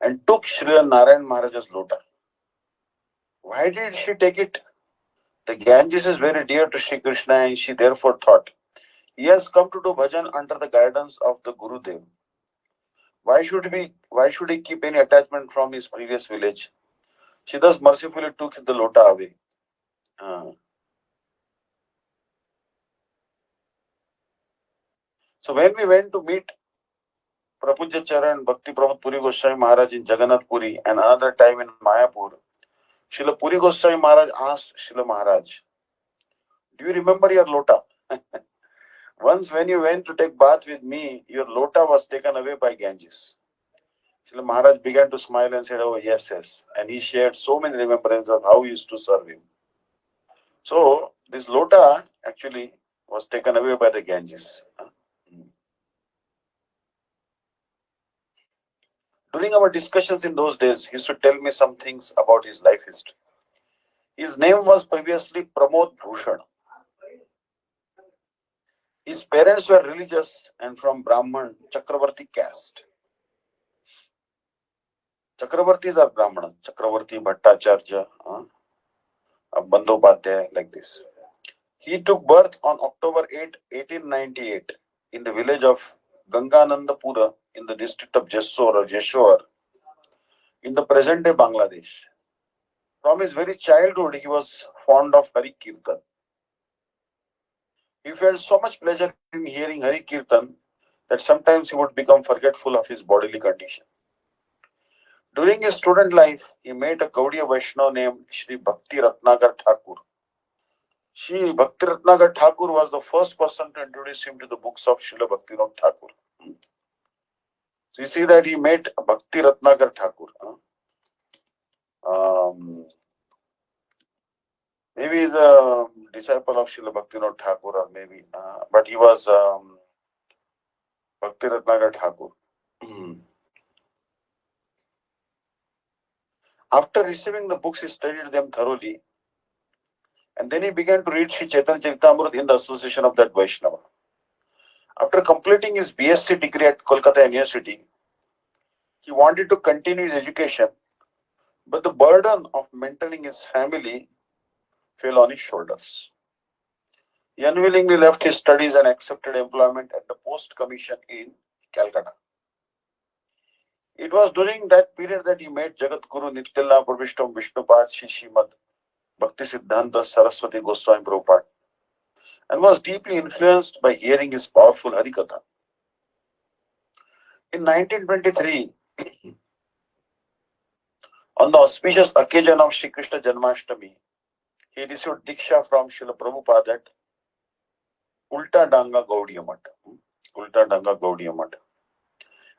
and took Srila Narayan Maharaja's lota. Why did she take it? The Ganges is very dear to Sri Krishna, and she therefore thought, he has come to do bhajan under the guidance of the Gurudev. Why should he keep any attachment from his previous village? She thus mercifully took the lota away. So when we went to meet Prapuja Charan Bhakti Pramod Puri Goswami Maharaj in Jagannath Puri and another time in Mayapur, Srila Puri Goswami Maharaj asked Srila Maharaj, do you remember your lota? Once when you went to take bath with me, your lota was taken away by Ganges. Srila Maharaj began to smile and said, oh yes, yes. And he shared so many remembrances of how he used to serve him. So this lota actually was taken away by the Ganges. During our discussions in those days, he used to tell me some things about his life history. His name was previously Pramod Bhushan. His parents were religious and from Brahman Chakravarti caste. Chakravartis are Brahmana. Chakravarti, Bhattacharya, Bandhopadhyay, like this. He took birth on October 8, 1898 in the village of Ganganandapura in the district of Jessore, in the present-day Bangladesh. From his very childhood, he was fond of Hari Kirtan. He felt so much pleasure in hearing Hari Kirtan that sometimes he would become forgetful of his bodily condition. During his student life, he met a Gaudiya Vaishnava named Shri Bhakti Ratnagar Thakur. Shri Bhakti Ratnagar Thakur was the first person to introduce him to the books of Srila Bhaktivinoda Thakur. So you see that he met Bhakti Ratnagar Thakur. Maybe he's a disciple of Srila Bhaktivinoda Thakur, or maybe, but he was Bhakti Ratnagar Thakur. After receiving the books, he studied them thoroughly, and then he began to read Sri Chaitanya Charitamrita in the association of that Vaishnava. After completing his BSc degree at Kolkata University, he wanted to continue his education, but the burden of maintaining his family fell on his shoulders. He unwillingly left his studies and accepted employment at the Post Commission in Calcutta. It was during that period that he met Jagat Guru Nityala Prabhishtam Vishnupad Shishimad Bhakti-Vidanta Saraswati Goswami Prabhupada and was deeply influenced by hearing his powerful Harikatha. In 1923, on the auspicious occasion of Shri Krishna Janmashtami, he received Diksha from Srila Prabhupada at Ulta Danga Gaudiya Matha,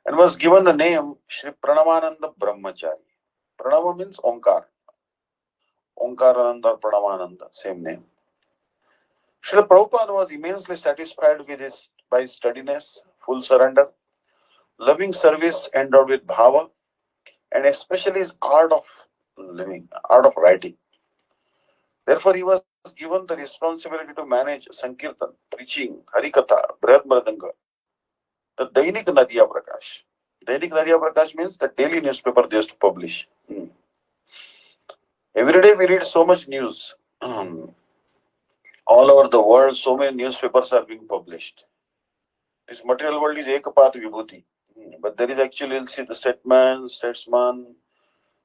and was given the name Shri Pranamananda Brahmachari. Pranama means Omkar. Omkarananda Pranamananda, same name. Srila Prabhupada was immensely satisfied with his steadiness, full surrender, loving service endowed with bhava, and especially his art of living, art of writing. Therefore, he was given the responsibility to manage Sankirtan, preaching, Harikatha, Brihad Mridanga, the Dainik Nadiya Prakash. Dainik Nadiya Prakash means the daily newspaper they used to publish. Every day we read so much news. All over the world, so many newspapers are being published. This material world is Ekapat Vibhuti. But there is actually, you'll see the Statesman,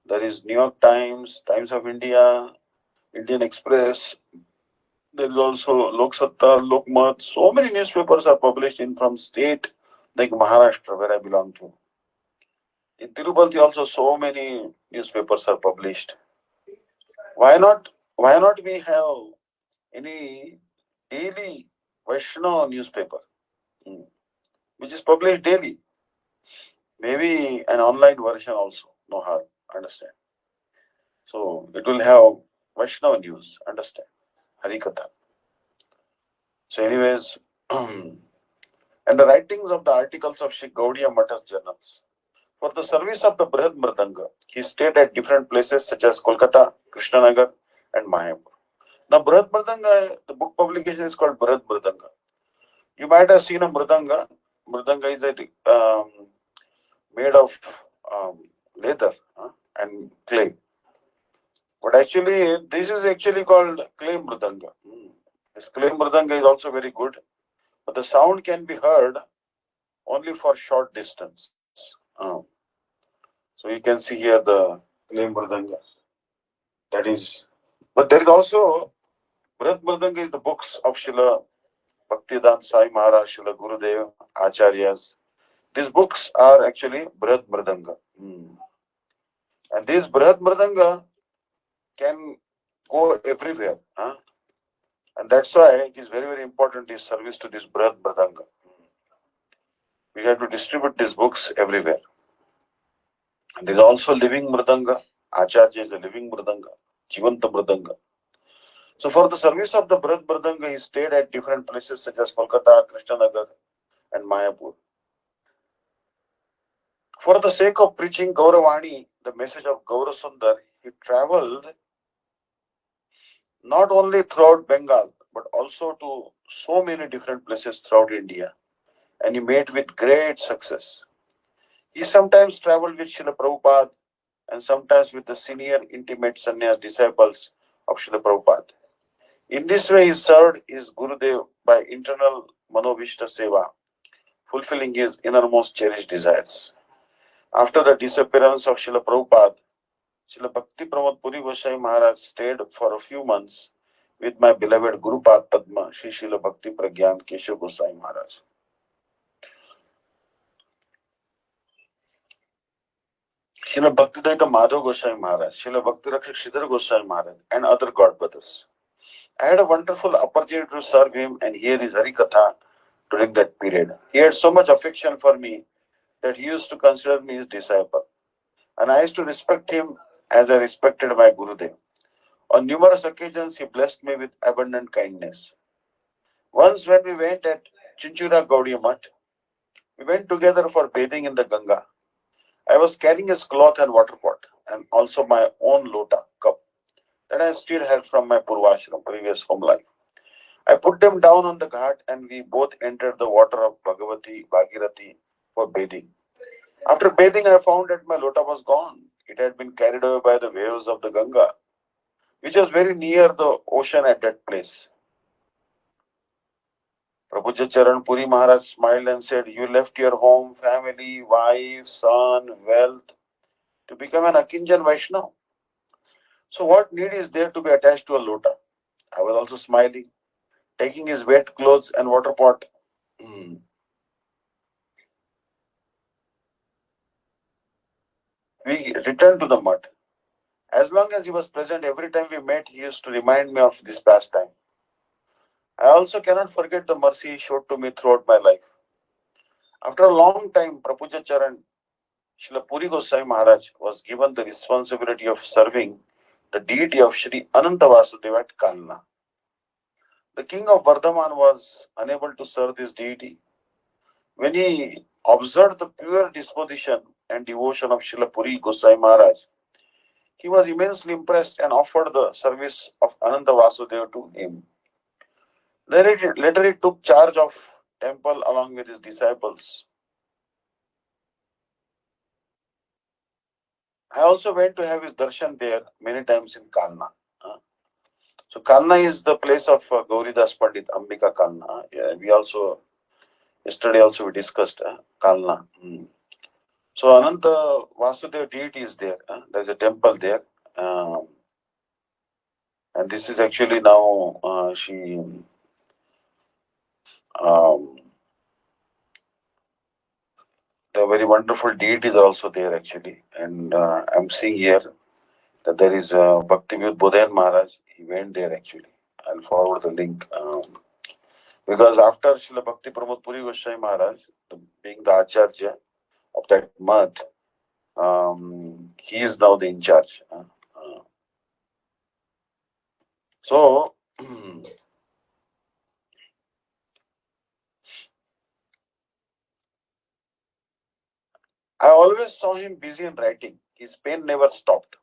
there is New York Times, Times of India, Indian Express, there is also Lok Satta, Lokmat. So many newspapers are published in from state like Maharashtra, where I belong to. In Tirupati also so many newspapers are published. Why not we have any daily Vaishnava newspaper, which is published daily? Maybe an online version also, no harm, understand? So it will have Vaishnava news, understand? Harikatha. So anyways, and the writings of the articles of Shri Gaudiya Matha's journals. For the service of the Brihad Mridanga, he stayed at different places such as Kolkata, Krishnanagar, and Mayapur. Now, Brihad Mridanga, the book publication is called Brihad Mridanga. You might have seen a Mridanga mridanga is made of leather and clay. But actually, this is actually called clay mridanga. This clay mridanga is also very good, but the sound can be heard only for short distance. So you can see here the clay mridanga. That is, but there is also Brihad Mridanga is the books of Srila Bhakti-Vedanta Sai Maharaj, Srila Gurudev, Acharyas. These books are actually Brihad Mridanga. And this Brihad Mridanga can go everywhere. And that's why it is very, very important is service to this Brihad Mridanga. We have to distribute these books everywhere. And there is also living Mridanga. Acharya is a living Mridanga, Jivanta Mridanga. So for the service of the Brihad Mridanga, he stayed at different places such as Kolkata, Krishnanagar, and Mayapur. For the sake of preaching Gauravani, the message of Gaurasundar, he traveled not only throughout Bengal, but also to so many different places throughout India. And he made with great success. He sometimes traveled with Srila Prabhupada and sometimes with the senior intimate sannyas disciples of Srila Prabhupada. In this way, he served his Gurudev by internal Manovishta Seva, fulfilling his innermost cherished desires. After the disappearance of Srila Prabhupada, Srila Bhakti Pramod Puri Goswami Maharaj stayed for a few months with my beloved Guru Pad Padma, Sri Srila Bhakti Pragyan Keshav Goswami Maharaj. Srila Bhaktivedanta Madhav Goswami Maharaj, Srila Bhakti Rakshak Sridhar Goswami Maharaj, and other god brothers. I had a wonderful opportunity to serve him and hear his Harikatha during that period. He had so much affection for me that he used to consider me his disciple. And I used to respect him as I respected my Gurudev. On numerous occasions, he blessed me with abundant kindness. Once, when we went at Chinchura Gaudiya Mutt, we went together for bathing in the Ganga. I was carrying his cloth and water pot, and also my own lota cup that I still had from my Purvashram, previous home life. I put them down on the ghat, and we both entered the water of Bhagavati Bhagirathi for bathing. After bathing, I found that my lota was gone. It had been carried away by the waves of the Ganga, which was very near the ocean at that place. Prabhuji Charan Puri Maharaj smiled and said, "You left your home, family, wife, son, wealth to become an Akinjan Vaishnav. So what need is there to be attached to a lota?" I was also smiling, taking his wet clothes and water pot. We returned to the mud. As long as he was present, every time we met, he used to remind me of this pastime. I also cannot forget the mercy he showed to me throughout my life. After a long time, Prabhuji Charan Srila Puri Goswami Maharaj was given the responsibility of serving the deity of Sri Ananta Vasudeva at Kalna. The king of Vardhaman was unable to serve this deity. When he observed the pure disposition and devotion of Srila Puri Goswami Maharaj, he was immensely impressed and offered the service of Ananta Vasudeva to him. Later he took charge of temple along with his disciples. I also went to have his darshan there many times in Kalna. So Kalna is the place of Gauridas Pandit, Ambika Kalna. We also, yesterday also we discussed Kalna. So Ananta Vasudeva deity is there. There's a temple there. And this is actually now the very wonderful deities are also there actually. And I'm seeing here that there is Bhakti-Vidanta Bodhayan Maharaj. He went there actually. I'll forward the link. Because after Srila Bhakti Pramod Puri Goswami Maharaj, being the Acharya of that month, he is now the in charge. So, I always saw him busy in writing. His pen never stopped.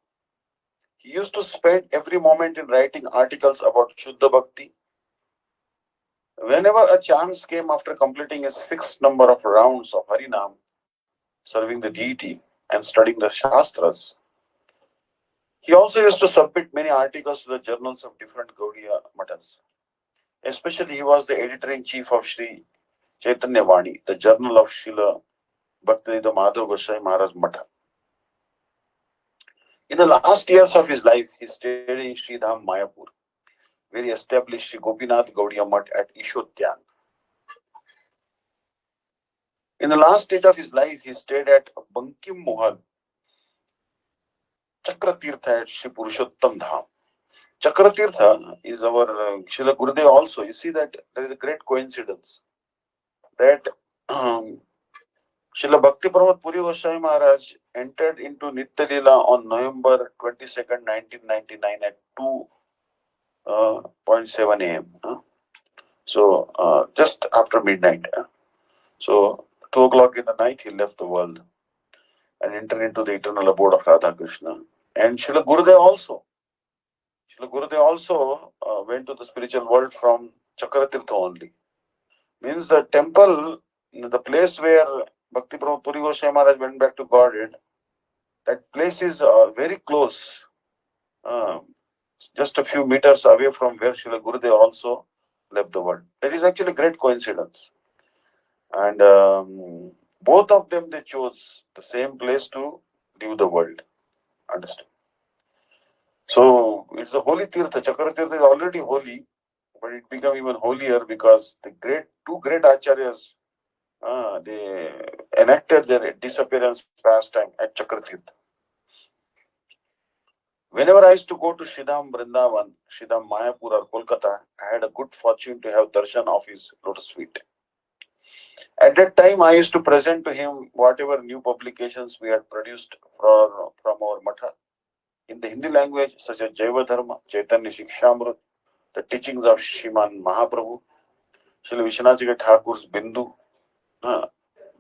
He used to spend every moment in writing articles about Shuddha Bhakti, Whenever a chance came after completing a fixed number of rounds of Harinam, serving the deity and studying the Shastras, he also used to submit many articles to the journals of different Gaudiya Mathas. Especially, he was the editor-in-chief of Sri Chaitanya Vani, the journal of Srila Bhakti-Vidanta Goswami Maharaj Matha. In the last years of his life, he stayed in Sridham Mayapur, where he established Sri Gopinath Gaudiya Math at Ishodhyan. In the last stage of his life, he stayed at Bankim Mohal, Chakratirtha at Sri Purushottam Dham. Chakratirtha is our Srila Gurudev also. You see that there is a great coincidence that Srila Bhakti Pramoda Puri Goswami Maharaj entered into Nitya Leela on November 22nd, 1999 at 2:07 a.m. So just after midnight. So 2 o'clock in the night, he left the world and entered into the eternal abode of Radha Krishna. And Srila Gurudev also went to the spiritual world from Chakratirtha only. Means the temple, the place where Bhakti Pramoda Puri Goswami Maharaj went back to Godhead, that place is very close, just a few meters away from where Srila Gurudev also left the world. That is actually a great coincidence. And both of them, they chose the same place to leave the world. Understand? So it's a holy Tirtha. Chakratirtha is already holy, but it became even holier because the two great acharyas, they enacted their disappearance pastime at Chakratirtha. Whenever I used to go to Sridham Vrindavan, Sridham Mayapur or Kolkata, I had a good fortune to have darshan of his lotus feet. At that time, I used to present to him whatever new publications we had produced from our Matha in the Hindi language, such as Jaiva Dharma, Chaitanya Shikshamrut, the teachings of Shriman Mahaprabhu, Srila Vishwanath Thakur's Bindu.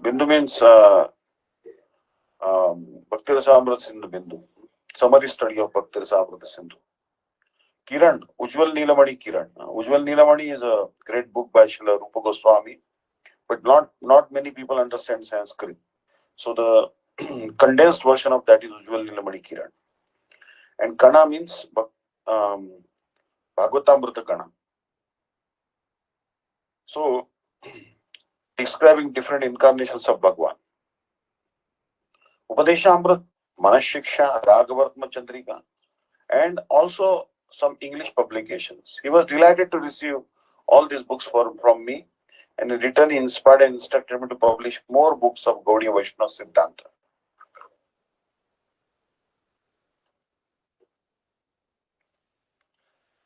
Bindu means Bhakti Rasamrita Sindhu Bindu, summary study of Bhakti Rasamrita Sindhu. Kiran, Ujjwal Nilamani Kiran. Ujjwal Nilamani is a great book by Srila Rupa Goswami, but not many people understand Sanskrit. So the condensed version of that is Ujjwal Nilamani Kiran. And Kana means Bhagavatamrita Kana. So, describing different incarnations of Bhagwan. Upadeshamrut, Manashiksha, Raghavartma Chandrika, and also some English publications. He was delighted to receive all these books from me, and in return he inspired and instructed me to publish more books of Gaudiya Vaishnava Siddhanta.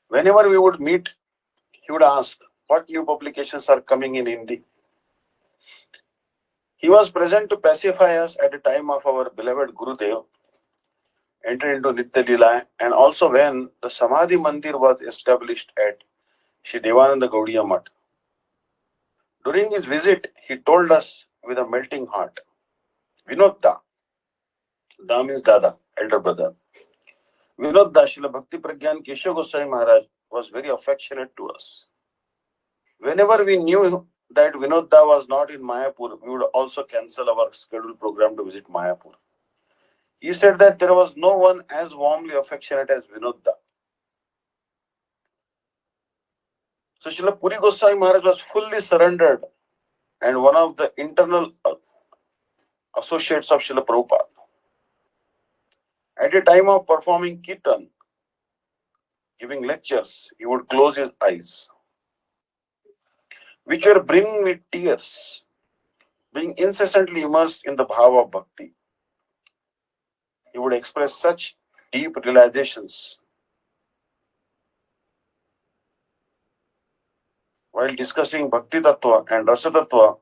Whenever we would meet, he would ask, what new publications are coming in Hindi? He was present to pacify us at the time of our beloved Gurudev entered into Nitya Leela, and also when the Samadhi Mandir was established at Shri Devananda Gaudiya Math. During his visit, he told us with a melting heart, Vinod Da. Da means Dada, elder brother. Vinod Da, Srila Bhakti Pragyan Keshav Goswami Maharaj was very affectionate to us. Whenever we knew that Vinod Da was not in Mayapur, we would also cancel our scheduled program to visit Mayapur. He said that there was no one as warmly affectionate as Vinod Da. So Srila Puri Goswami Maharaj was fully surrendered and one of the internal associates of Srila Prabhupada. At the time of performing Kirtan, giving lectures, he would close his eyes, which were brimming with tears, being incessantly immersed in the bhava of bhakti. He would express such deep realizations while discussing Bhakti Tattva and Rasa Tattva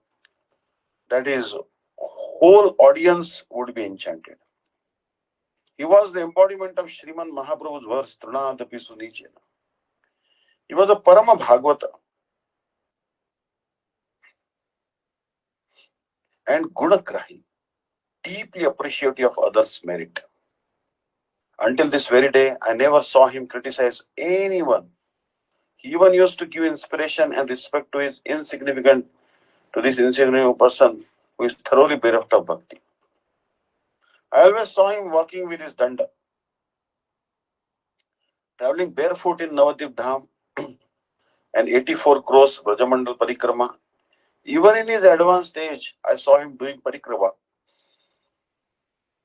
that his whole audience would be enchanted. He was the embodiment of Sriman Mahaprabhu's verse, Trunadapi Sunichena. He was a Parama Bhagavata and Gunagrahi, deeply appreciative of others' merit. Until this very day, I never saw him criticize anyone. He even used to give inspiration and respect to this insignificant person who is thoroughly bereft of bhakti. I always saw him walking with his danda, traveling barefoot in Navadvip Dham and 84 crores Brajamandal Parikrama. Even in his advanced age, I saw him doing parikrama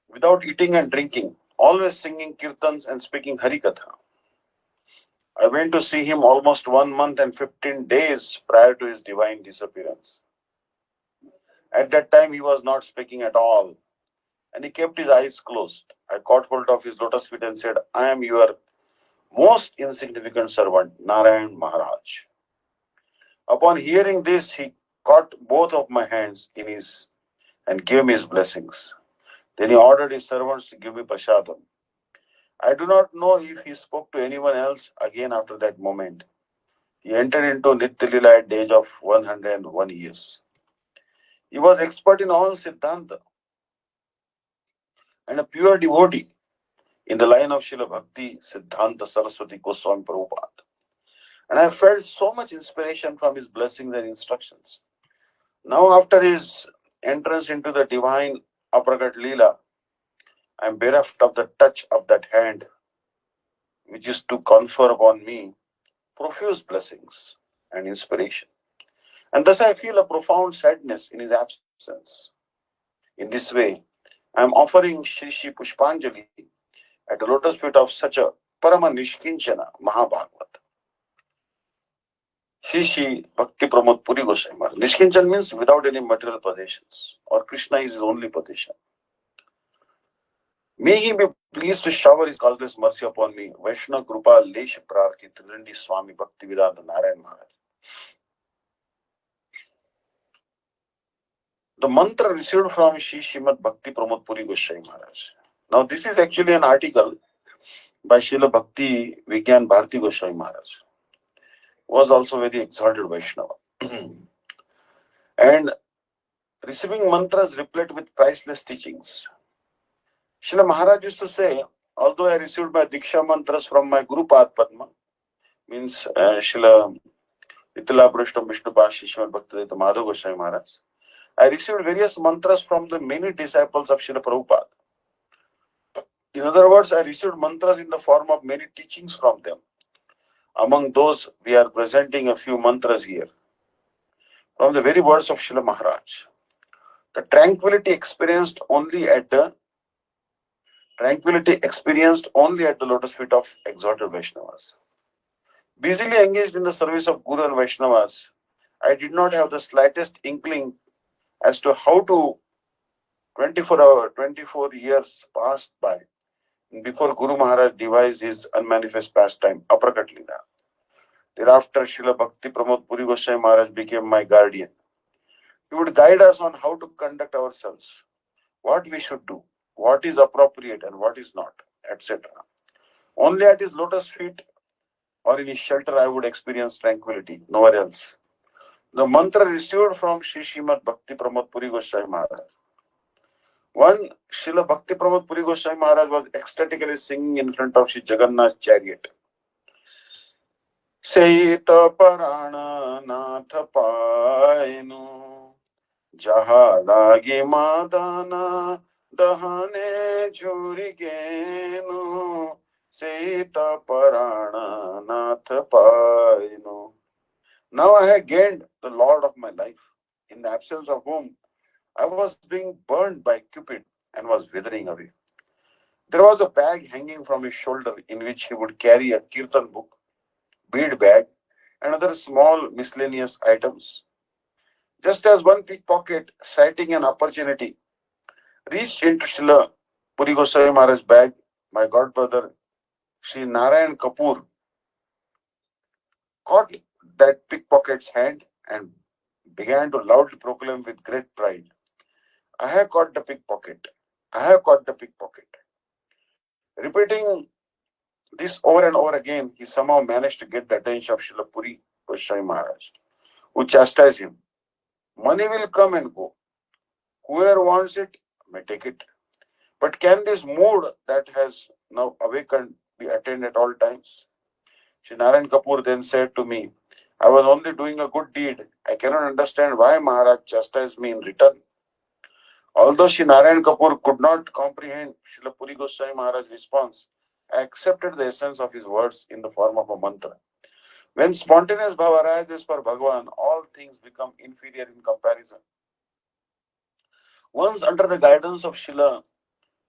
without eating and drinking, always singing kirtans and speaking Harikatha. I went to see him almost 1 month and 15 days prior to his divine disappearance. At that time, he was not speaking at all, and he kept his eyes closed. I caught hold of his lotus feet and said, I am your most insignificant servant, Narayan Maharaj. Upon hearing this, he caught both of my hands in his and gave me his blessings. Then he ordered his servants to give me prasadam. I do not know if he spoke to anyone else again after that moment. He entered into Nitya Lila at the age of 101 years. He was expert in all Siddhanta and a pure devotee in the line of Srila Bhakti Siddhanta Saraswati Goswami Prabhupada. And I felt so much inspiration from his blessings and instructions. Now, after his entrance into the divine Apragat Leela, I am bereft of the touch of that hand which is to confer upon me profuse blessings and inspiration. And thus I feel a profound sadness in his absence. In this way, I am offering Shri Shri Pushpanjali at the lotus feet of such a Parama Nishkinchana Mahabhagavat. Shri Shri Bhakti Pramod Puri Goswami Maharaj. Nishkinchan means without any material possessions, or Krishna is his only possession. May he be pleased to shower his causeless mercy upon me. Vaishnava Krupa Lesh Prarthi Trilandi Swami Bhakti-Vidanta Narayan Maharaj. The mantra received from Shri Srimad Bhakti Pramod Puri Goswami Maharaj. Now this is actually an article by Srila Bhakti Vigyan Bharati Goswami Maharaj. Was also very exalted Vaishnava. And receiving mantras replete with priceless teachings. Srila Maharaj used to say, although I received my Diksha mantras from my Guru Pad Padma, means Srila Vitala Prashtam Vishnu Pashi Srimad Bhakti Madhav Goswami Maharaj, I received various mantras from the many disciples of Srila Prabhupada. In other words, I received mantras in the form of many teachings from them. Among those, we are presenting a few mantras here. From the very words of Srila Maharaj. The tranquility experienced only at the lotus feet of exalted Vaishnavas. Busily engaged in the service of Guru and Vaishnavas, I did not have the slightest inkling as to how to 24 years passed by before Guru Maharaj devised his unmanifest pastime, Aprakat Leela. Thereafter, Srila Bhakti Pramod Puri Goswami Maharaj became my guardian. He would guide us on how to conduct ourselves, what we should do, what is appropriate and what is not, etc. Only at his lotus feet or in his shelter I would experience tranquility, nowhere else. The mantra received from Sri Srimad Bhakti Pramod Puri Goswami Maharaj. One, Srila Bhakti Pramod Puri Goswami Maharaj was ecstatically singing in front of Sri Jagannath chariot. Seita Parana Nath Painu Jaha Lagi Madana Dahane Jurigenu Seita Parana Nath Painu. Now I had gained the Lord of my life, in the absence of whom I was being burned by Cupid and was withering away. There was a bag hanging from his shoulder in which he would carry a kirtan book, bead bag, and other small miscellaneous items. Just as one pickpocket, sighting an opportunity, reached into Srila Puri Goswami Maharaj's bag, my godbrother Sri Narayan Kapoor caught that pickpocket's hand and began to loudly proclaim with great pride, I have caught the pickpocket. I have caught the pickpocket. Repeating this over and over again, he somehow managed to get the attention of Srila Puri Goswami Maharaj, who chastised him. Money will come and go. Whoever wants it may take it. But can this mood that has now awakened be attained at all times? Shri Narayan Kapoor then said to me, I was only doing a good deed. I cannot understand why Maharaj chastised me in return. Although Shri Narayan Kapoor could not comprehend Srila Puri Goswami Maharaj's response, I accepted the essence of his words in the form of a mantra. When spontaneous bhava arises for Bhagavan, all things become inferior in comparison. Once under the guidance of Srila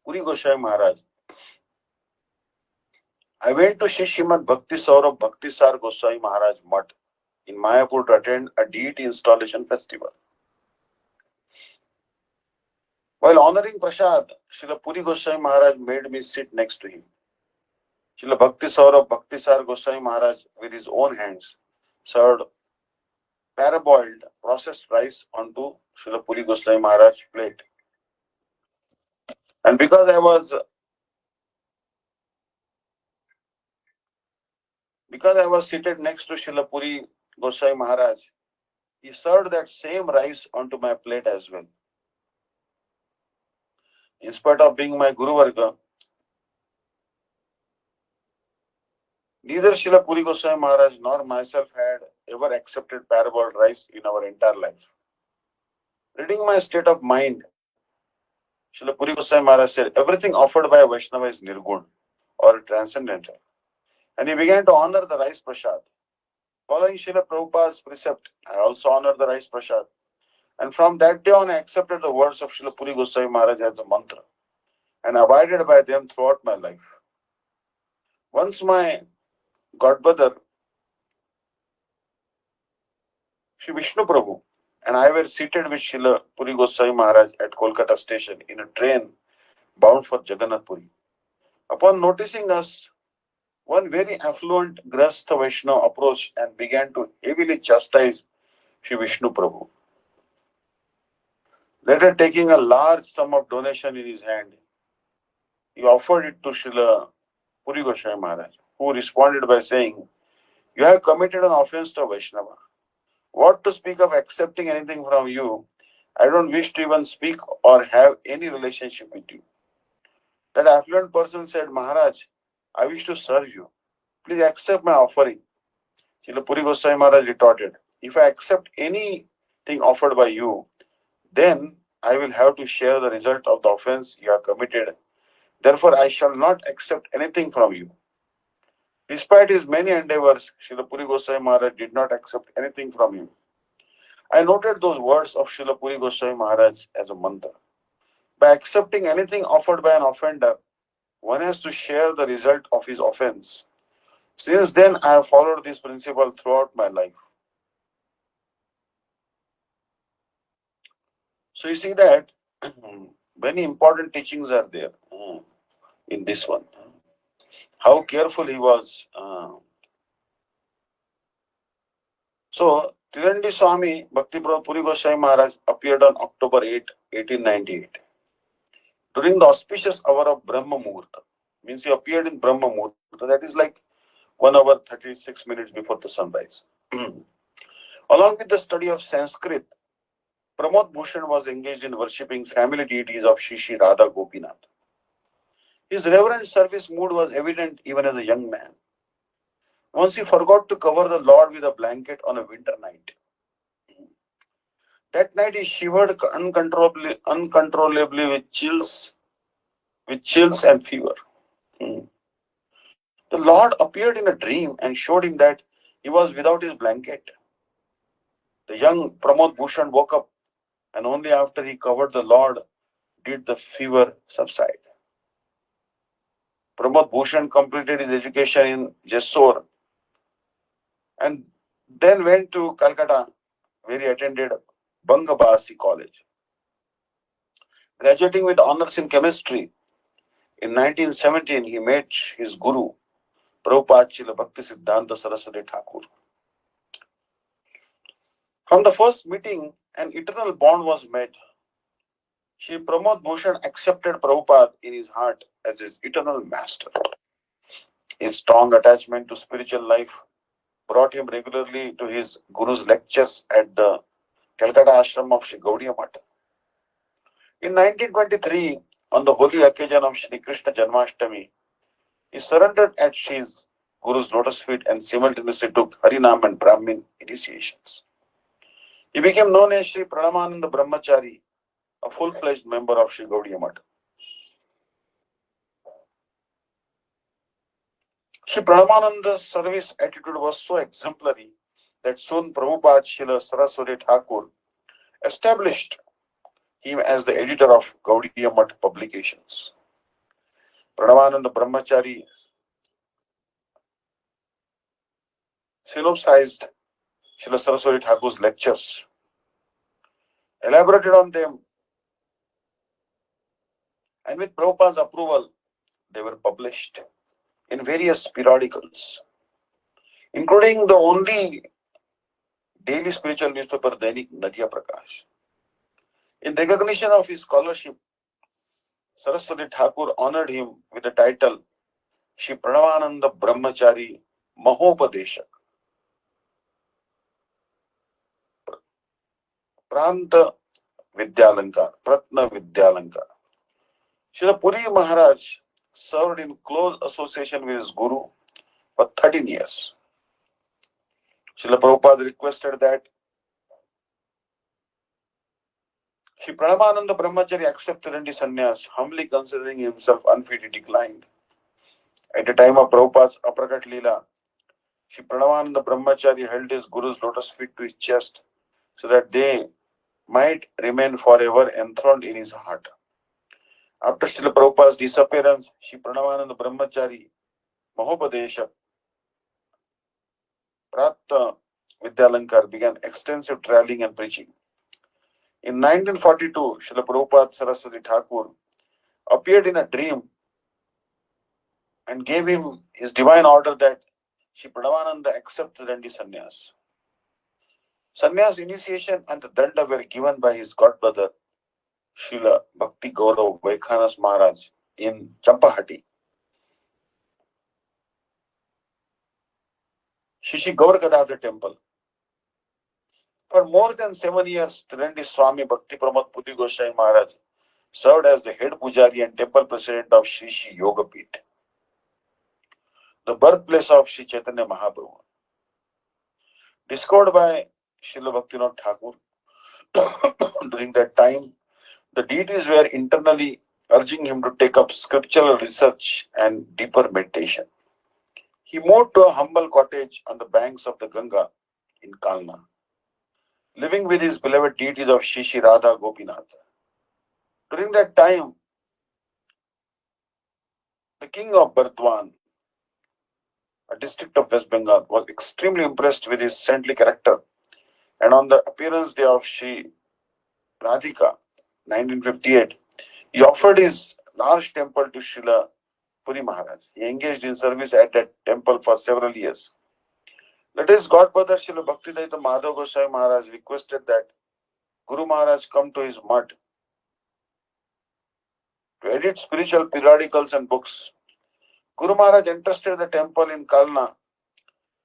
Puri Goswami Maharaj, I went to Shri Srimad Bhakti Saurabh Bhakti Sar Goswami Maharaj Mutt in Mayapur to attend a deity installation festival. While honoring Prasad, Srila Puri Goswami Maharaj made me sit next to him. Srila Bhakti Saurabh Bhakti Sar Goswami Maharaj, with his own hands, served parboiled processed rice onto Srila Puri Goswami Maharaj's plate. And because I was seated next to Srila Puri Goswami Maharaj, he served that same rice onto my plate as well. In spite of being my Guru Varga, neither Srila Puri Goswami Maharaj nor myself had ever accepted parboiled rice in our entire life. Reading my state of mind, Srila Puri Goswami Maharaj said, everything offered by a Vaishnava is nirgun or transcendental. And he began to honor the rice prasad. Following Srila Prabhupada's precept, I also honored the rice prasad. And from that day on, I accepted the words of Srila Puri Goswami Maharaj as a mantra and abided by them throughout my life. Once my godbrother, Sri Vishnu Prabhu, and I were seated with Srila Puri Goswami Maharaj at Kolkata station in a train bound for Jagannath Puri. Upon noticing us, one very affluent Grastha Vaishnava approached and began to heavily chastise Sri Vishnu Prabhu. Later, taking a large sum of donation in his hand, he offered it to Srila Puri Goswami Maharaj, who responded by saying, you have committed an offense to Vaishnava. What to speak of accepting anything from you? I don't wish to even speak or have any relationship with you. That affluent person said, Maharaj, I wish to serve you. Please accept my offering. Srila Puri Goswami Maharaj retorted, if I accept anything offered by you, then I will have to share the result of the offense you have committed. Therefore, I shall not accept anything from you. Despite his many endeavors, Srila Puri Goswami Maharaj did not accept anything from him. I noted those words of Srila Puri Goswami Maharaj as a mantra. By accepting anything offered by an offender, one has to share the result of his offense. Since then, I have followed this principle throughout my life. So you see that many important teachings are there in this one. How careful he was. So, Tirandi Swami Bhakti Puri Goswami Maharaj appeared on October 8, 1898. During the auspicious hour of Brahma Muhurta. Means he appeared in Brahma Muhurta. That is like 1 hour 36 minutes before the sunrise. Along with the study of Sanskrit, Pramod Bhushan was engaged in worshipping family deities of Shri Radha Gopinath. His reverent service mood was evident even as a young man. Once he forgot to cover the Lord with a blanket on a winter night. That night he shivered uncontrollably with chills and fever. The Lord appeared in a dream and showed him that he was without his blanket. The young Pramod Bhushan woke up, and only after he covered the Lord did the fever subside. Pramod Bhushan completed his education in Jessore and then went to Calcutta, where he attended Bangabasi College. Graduating with honors in chemistry, in 1917 he met his guru, Prabhupada Srila Bhakti-Vidanta Saraswati Thakur. From the first meeting, an eternal bond was made. Shri Pramod Bhushan accepted Prabhupada in his heart as his eternal master. His strong attachment to spiritual life brought him regularly to his guru's lectures at the Calcutta ashram of Shri Gaudiya Mata. In 1923, on the holy occasion of Shri Krishna Janmashtami, he surrendered at Shri's Guru's lotus feet and simultaneously took Harinam and Brahmin initiations. He became known as Sri Pranamananda Brahmachari, a full-fledged member of Sri Gaudiya Math. Sri Pranamananda's service attitude was so exemplary that soon Prabhupada Srila Saraswati Thakur established him as the editor of Gaudiya Math publications. Pranamananda Brahmachari synopsized Srila Saraswati Thakur's lectures, elaborated on them, and with Prabhupada's approval, they were published in various periodicals, including the only daily spiritual newspaper, Dainik Nadia Prakash. In recognition of his scholarship, Saraswati Thakur honored him with the title Shri Pranamananda Brahmachari Mahopadeshak. Pranta Vidyalankar, Pratna Vidyalankar. Srila Puri Maharaj served in close association with his Guru for 13 years. Srila Prabhupada requested that Shri Pranamananda Brahmachari accepted Rendi sannyas, humbly considering himself unfit, he declined. At the time of Prabhupada's Aprakat Leela, Shri Pranamananda Brahmachari held his Guru's lotus feet to his chest so that they might remain forever enthroned in his heart. After Srila Prabhupada's disappearance, Shri Pranamananda Brahmachari Mahopadesha Pratta Vidyalankar began extensive traveling and preaching. In 1942, Srila Prabhupada Saraswati Thakur appeared in a dream and gave him his divine order that Shri Pranamananda accept Rendi sannyas. Sannyas initiation and the danda were given by his godbrother Srila Bhakti Gaurav Vaikhanas Maharaj in Champahati. Shishi Gaur Gadadhar temple. For more than 7 years, Rendi Swami Bhakti Pramod Puri Goswami Maharaj served as the head pujari and temple president of Shri Shri Yoga Peeth, the birthplace of Shri Chaitanya Mahaprabhu. Discovered by Srila Bhaktivinoda Thakur, during that time, the deities were internally urging him to take up scriptural research and deeper meditation. He moved to a humble cottage on the banks of the Ganga in Kalna, living with his beloved deities of Shri Shri Radha Gopinath. During that time, the king of Burdwan, a district of West Bengal, was extremely impressed with his saintly character, and on the appearance day of Shri Radhika, 1958, he offered his large temple to Srila Puri Maharaj. He engaged in service at that temple for several years. Later, his godbrother Srila Bhakti-Vidanta Madhav Goswami Maharaj requested that Guru Maharaj come to his mutt to edit spiritual periodicals and books. Guru Maharaj entrusted the temple in Kalna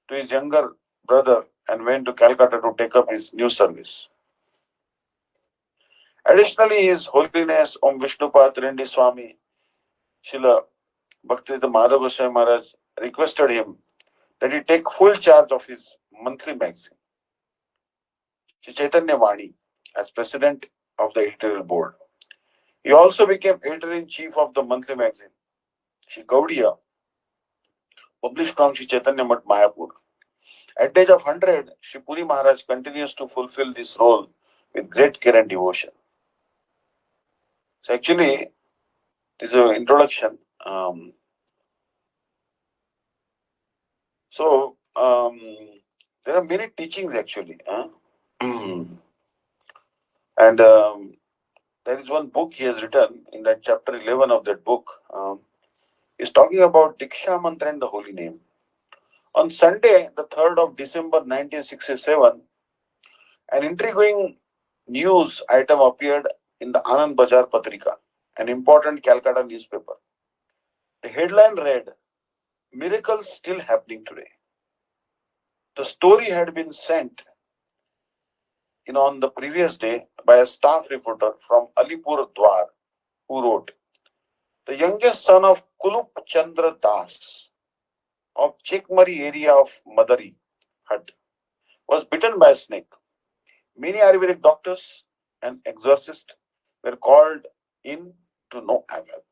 to his younger brother and went to Calcutta to take up his new service. Additionally, His Holiness Om Vishnupad Rendi Swami Srila Bhakti-Vidanta Madhav Goswami Maharaj requested him that he take full charge of his monthly magazine, Shri Chaitanya Vani, as president of the editorial board. He also became editor-in-chief of the monthly magazine, Shri Gaudiya, published from Shri Chaitanya Math Mayapur. At the age of 100, Shri Puri Maharaj continues to fulfill this role with great care and devotion. So actually, this is an introduction. There are many teachings actually. And there is one book he has written in that chapter 11 of that book. Is talking about Diksha Mantra and the Holy Name. On Sunday, the 3rd of December 1967, an intriguing news item appeared in the Anand Bazar Patrika, an important Calcutta newspaper. The headline read, "Miracles still happening today." The story had been sent in on the previous day by a staff reporter from Alipur Dwar, who wrote, "The youngest son of Kulup Chandra Das, of Chekmari area of Madari hut was bitten by a snake. Many Ayurvedic doctors and exorcists were called in to no avail.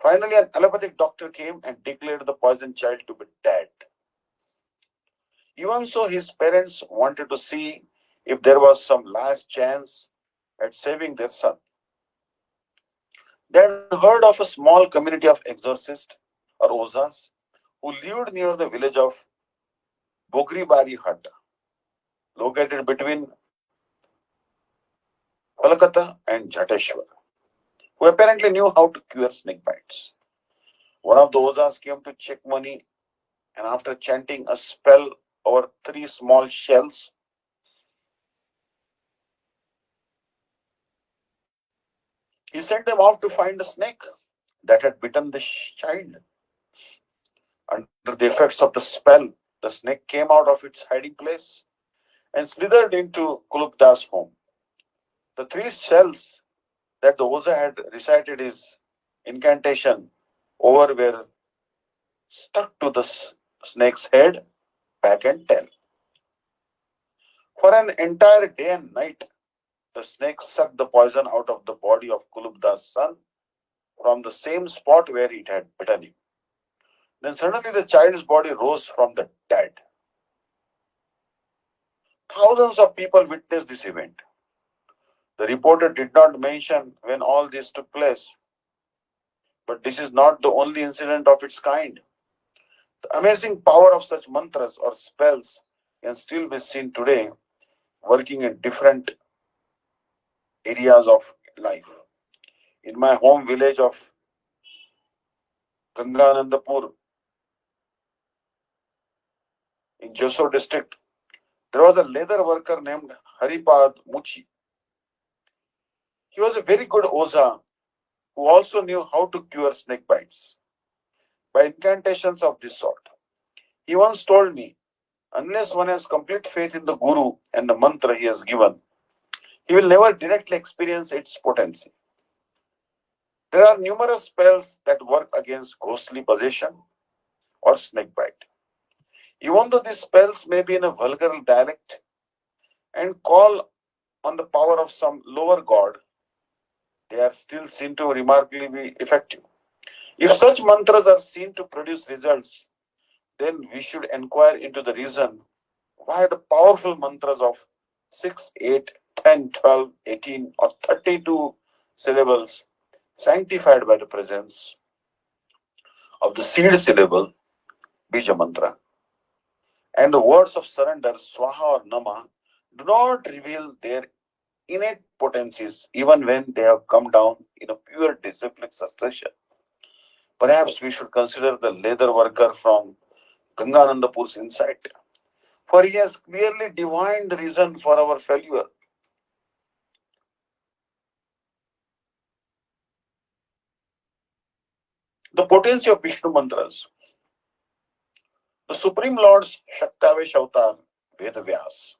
Finally, an allopathic doctor came and declared the poisoned child to be dead. Even so, his parents wanted to see if there was some last chance at saving their son. They had heard of a small community of exorcists or ozas who lived near the village of Bogribari Hut, located between Kolkata and Jateshwar, who apparently knew how to cure snake bites. One of the ozas came to check money, and after chanting a spell over three small shells, he sent them off to find a snake that had bitten the child. Under the effects of the spell, the snake came out of its hiding place and slithered into Kulukda's home. The three shells that the Oza had recited his incantation over were stuck to the snake's head, back, and tail. For an entire day and night, the snake sucked the poison out of the body of Kulubda's son from the same spot where it had bitten him. Then suddenly the child's body rose from the dead. Thousands of people witnessed this event. The reporter did not mention when all this took place, but this is not the only incident of its kind. The amazing power of such mantras or spells can still be seen today, working in different areas of life. In my home village of Ganganandapur in Jessore district, there was a leather worker named Haripad Muchi. He was a very good Oza who also knew how to cure snake bites by incantations of this sort. He once told me, unless one has complete faith in the Guru and the mantra he has given, he will never directly experience its potency. There are numerous spells that work against ghostly possession or snake bite. Even though these spells may be in a vulgar dialect and call on the power of some lower god, they are still seen to remarkably be effective. If such mantras are seen to produce results, then we should inquire into the reason why the powerful mantras of 6, 8, 10, 12, 18, or 32 syllables, sanctified by the presence of the seed syllable, Bija mantra, and the words of surrender, Swaha or Nama, do not reveal their innate potencies even when they have come down in a pure disciplic succession. Perhaps we should consider the leather worker from Ganganandapur's insight, for he has clearly divined the reason for our failure. The potency of Vishnu mantras. The Supreme Lord's Shaktavesh avatar, Vedavyas,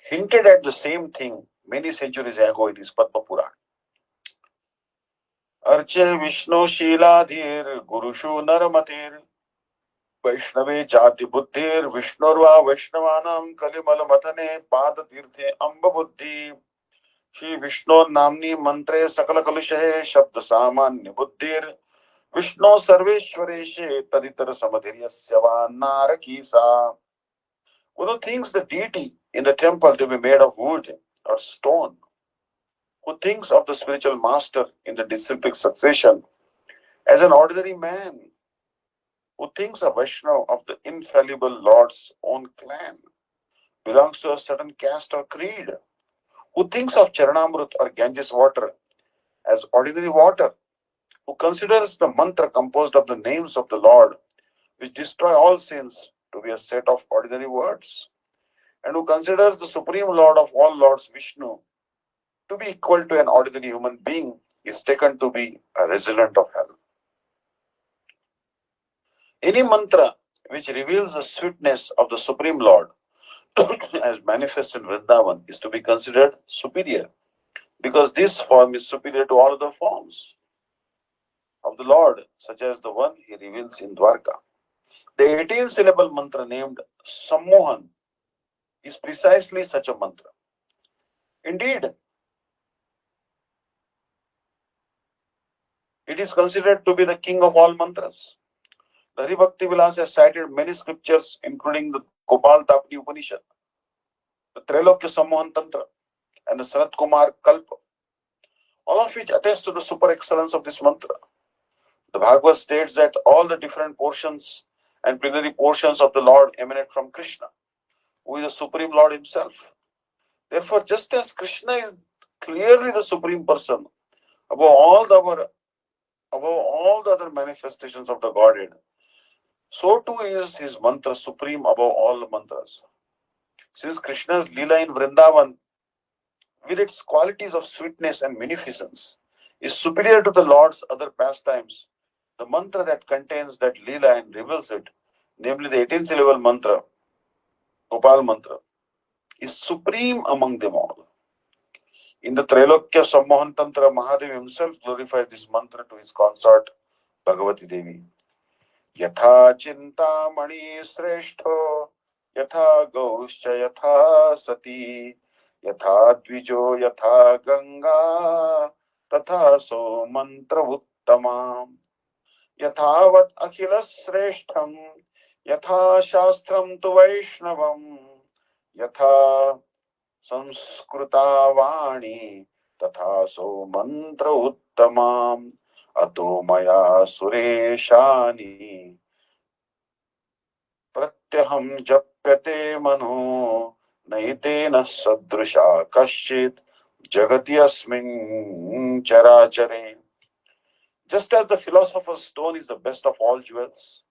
hinted at the same thing many centuries ago in his Padma Puran. Arche Vishnu Shiladhir Gurushu Naramatir Vaishnave Jati Buddhir Vishnurva Vaishnavanam Kalimal Matane Pada Tirthe Amba Buddhi Shri Vishnu Namni Mantre Sakala Kalushe Shabda Samanya Buddhir Vishnu Sarveshwareshe Taditar Samadhirya Syava Narakisa. Who thinks the deity in the temple to be made of wood or stone? Who thinks of the spiritual master in the disciplic succession as an ordinary man? Who thinks of Vaishnava of the infallible Lord's own clan, belongs to a certain caste or creed? Who thinks of Charanamrut or Ganges water as ordinary water? Who considers the mantra composed of the names of the Lord, which destroy all sins, to be a set of ordinary words? And who considers the Supreme Lord of all Lords, Vishnu, to be equal to an ordinary human being, is taken to be a resident of hell. Any mantra which reveals the sweetness of the Supreme Lord as manifest in Vrindavan is to be considered superior, because this form is superior to all other forms of the Lord, such as the one he reveals in Dwarka. The 18-syllable mantra named Sammohan is precisely such a mantra. Indeed, it is considered to be the king of all mantras. The Hari Bhakti Vilas has cited many scriptures, including the Gopal Tapani Upanishad, the Trailokya Sammohan Tantra, and the Sanat Kumar Kalpa, all of which attest to the super excellence of this mantra. The Bhagavad states that all the different portions and plenary portions of the Lord emanate from Krishna, who is the Supreme Lord himself. Therefore, just as Krishna is clearly the Supreme Person above all the other manifestations of the Godhead, so too is his mantra supreme above all the mantras. Since Krishna's Leela in Vrindavan, with its qualities of sweetness and munificence, is superior to the Lord's other pastimes, the mantra that contains that Leela and reveals it, namely the 18-syllable mantra, Gopal mantra, is supreme among them all. In the Trailokya Sammohan Tantra, Mahadev himself glorifies this mantra to his consort, Bhagavati Devi. Yatha Chintamani Sreshto, Yatha Gauscha Yatha Sati, Yatha Dvijo Yatha Ganga, Tatha So Mantra Uttamam. Yathavat Akhila Sreshtham, Yatha Shastram Tu Vaishnavam, Yatha Samskrita Vani, Tatha So Mantra Uttamam. Ato Maya Sureshani Pratyaham Japyate Mano Naitena Sadrisha Kashit Jagati Asmin Charachare. Just as the philosopher's stone is the best of all jewels,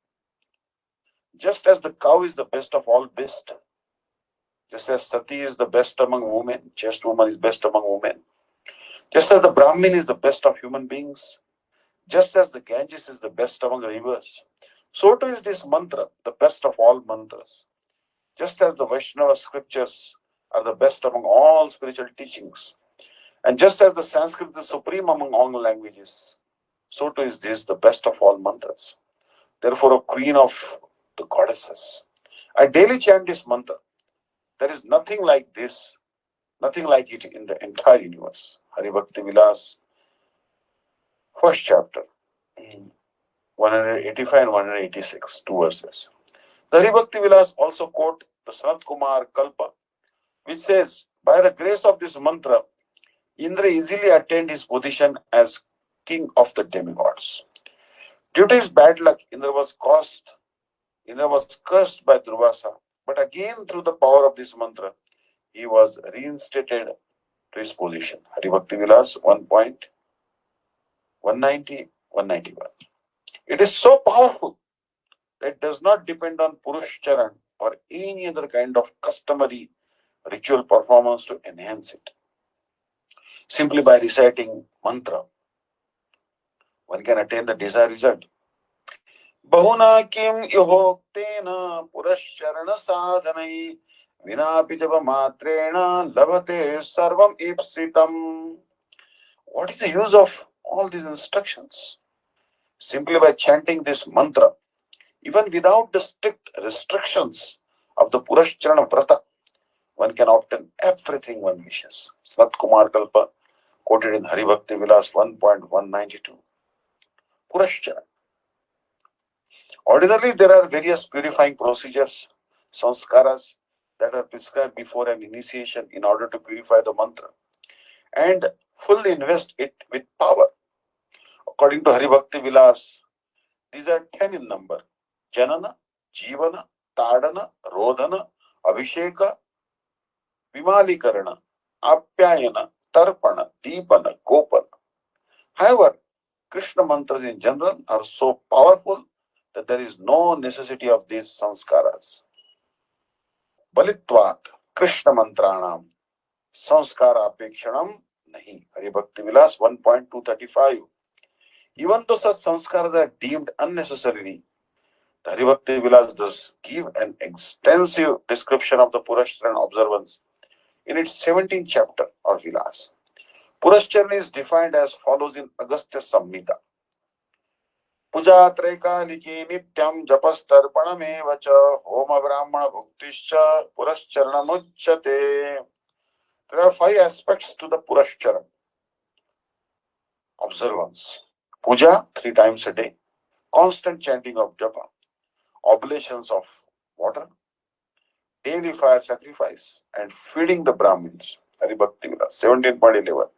just as the cow is the best of all beasts, just as Sati is the best among women, chaste woman is best among women, just as the Brahmin is the best of human beings, just as the Ganges is the best among rivers, so too is this mantra the best of all mantras. Just as the Vaishnava scriptures are the best among all spiritual teachings, and just as the Sanskrit is supreme among all languages, so too is this the best of all mantras. Therefore, a queen of the goddesses, I daily chant this mantra. There is nothing like this, nothing like it in the entire universe. Hari Bhakti Vilas, first chapter, 185 and 186, two verses. The Hari Bhakti Vilas also quote the Sanat Kumar Kalpa, which says, by the grace of this mantra, Indra easily attained his position as king of the demigods. Due to his bad luck, Indra was cursed by Durvasa, but again through the power of this mantra, he was reinstated to his position. Hari Bhakti Vilas 1.190, 191. It is so powerful that it does not depend on Purush Charan or any other kind of customary ritual performance to enhance it. Simply by reciting mantra, one can attain the desired result. Bahuna kim yuhoktena purasharana sadhanai vinapi java matrena lavate sarvam ipsitam. What is the use of all these instructions? Simply by chanting this mantra, even without the strict restrictions of the Purashcharana Vrata, one can obtain everything one wishes. Sanat Kumar Kalpa, quoted in Hari Bhakti Vilas 1.192. Purashcharana. Ordinarily, there are various purifying procedures, sanskaras, that are prescribed before an initiation in order to purify the mantra and fully invest it with power. According to Hari Bhakti Vilas, these are 10 in number: Janana, Jivana, Tadana, Rodhana, Abhisheka, Vimalikarana, Apyayana, Tarpana, Deepana, Gopana. However, Krishna mantras in general are so powerful that there is no necessity of these sanskaras. Balitvat Krishna mantranam sanskara apekshanam nahi. Hari Bhakti Vilas 1.235. Even though such sanskaras are deemed unnecessary, the Hari Bhakti Vilas does give an extensive description of the Purashcharan observance in its 17th chapter or Vilas. Purashcharan is defined as follows in Agastya Samhita. Puja Traikaliki Nityam Japastarpanamev cha Homa Brahmana Bhuktischa Purascharanamuchyate. There are 5 aspects to the Puraschara. Observance. Puja 3 times a day. Constant chanting of japa. Oblations of water. Daily fire sacrifice. And feeding the Brahmins. Hari Bhakti-Vidanta 17.11.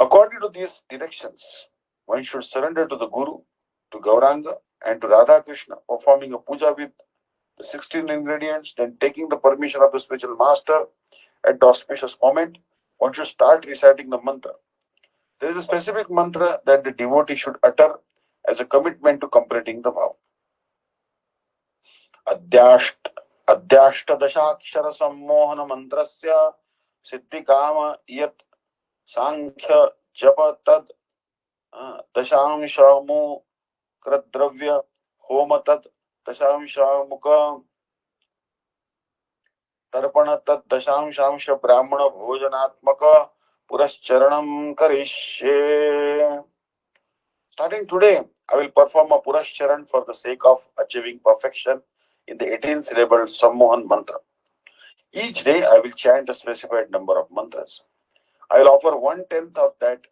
According to these directions, one should surrender to the Guru, to Gauranga, and to Radha Krishna, performing a puja with the 16 ingredients, then taking the permission of the spiritual master at the auspicious moment, one should start reciting the mantra. There is a specific mantra that the devotee should utter as a commitment to completing the vow. Adhyashtadashakshara sammohana mantrasya siddhikama yat sankhya japa tad दशांशामु कृद्रव्य होम तत् दशांशामुक तर्पण तत् दशांशांश ब्राह्मण भोजनात्मक पुरश्चरणम करिष्ये. Starting today, I will perform a purashcharan for the sake of achieving perfection in the 18-syllable Sammohan mantra. Each day, I will chant a specified number of mantras. I will offer 1/10 of that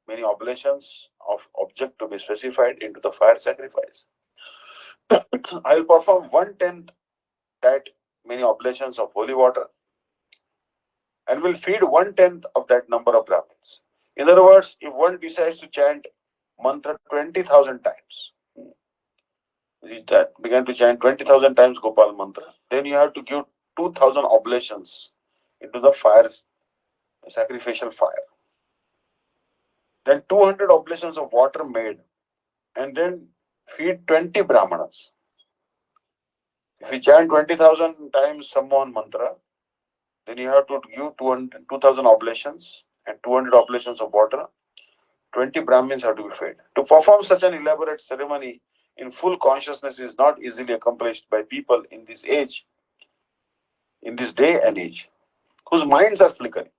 many oblations of object to be specified into the fire sacrifice. I will perform 1/10 that many oblations of holy water and will feed 1/10 of that number of Brahmins. In other words, if one decides to chant mantra 20,000 times, began to chant 20,000 times Gopal mantra, then you have to give 2,000 oblations into the fire, sacrificial fire. Then 200 oblations of water made, and then feed 20 Brahmanas. If you chant 20,000 times Sammohan mantra, then you have to give 2,000 oblations and 200 oblations of water. 20 Brahmins have to be fed. To perform such an elaborate ceremony in full consciousness is not easily accomplished by people in this age, in this day and age, whose minds are flickering.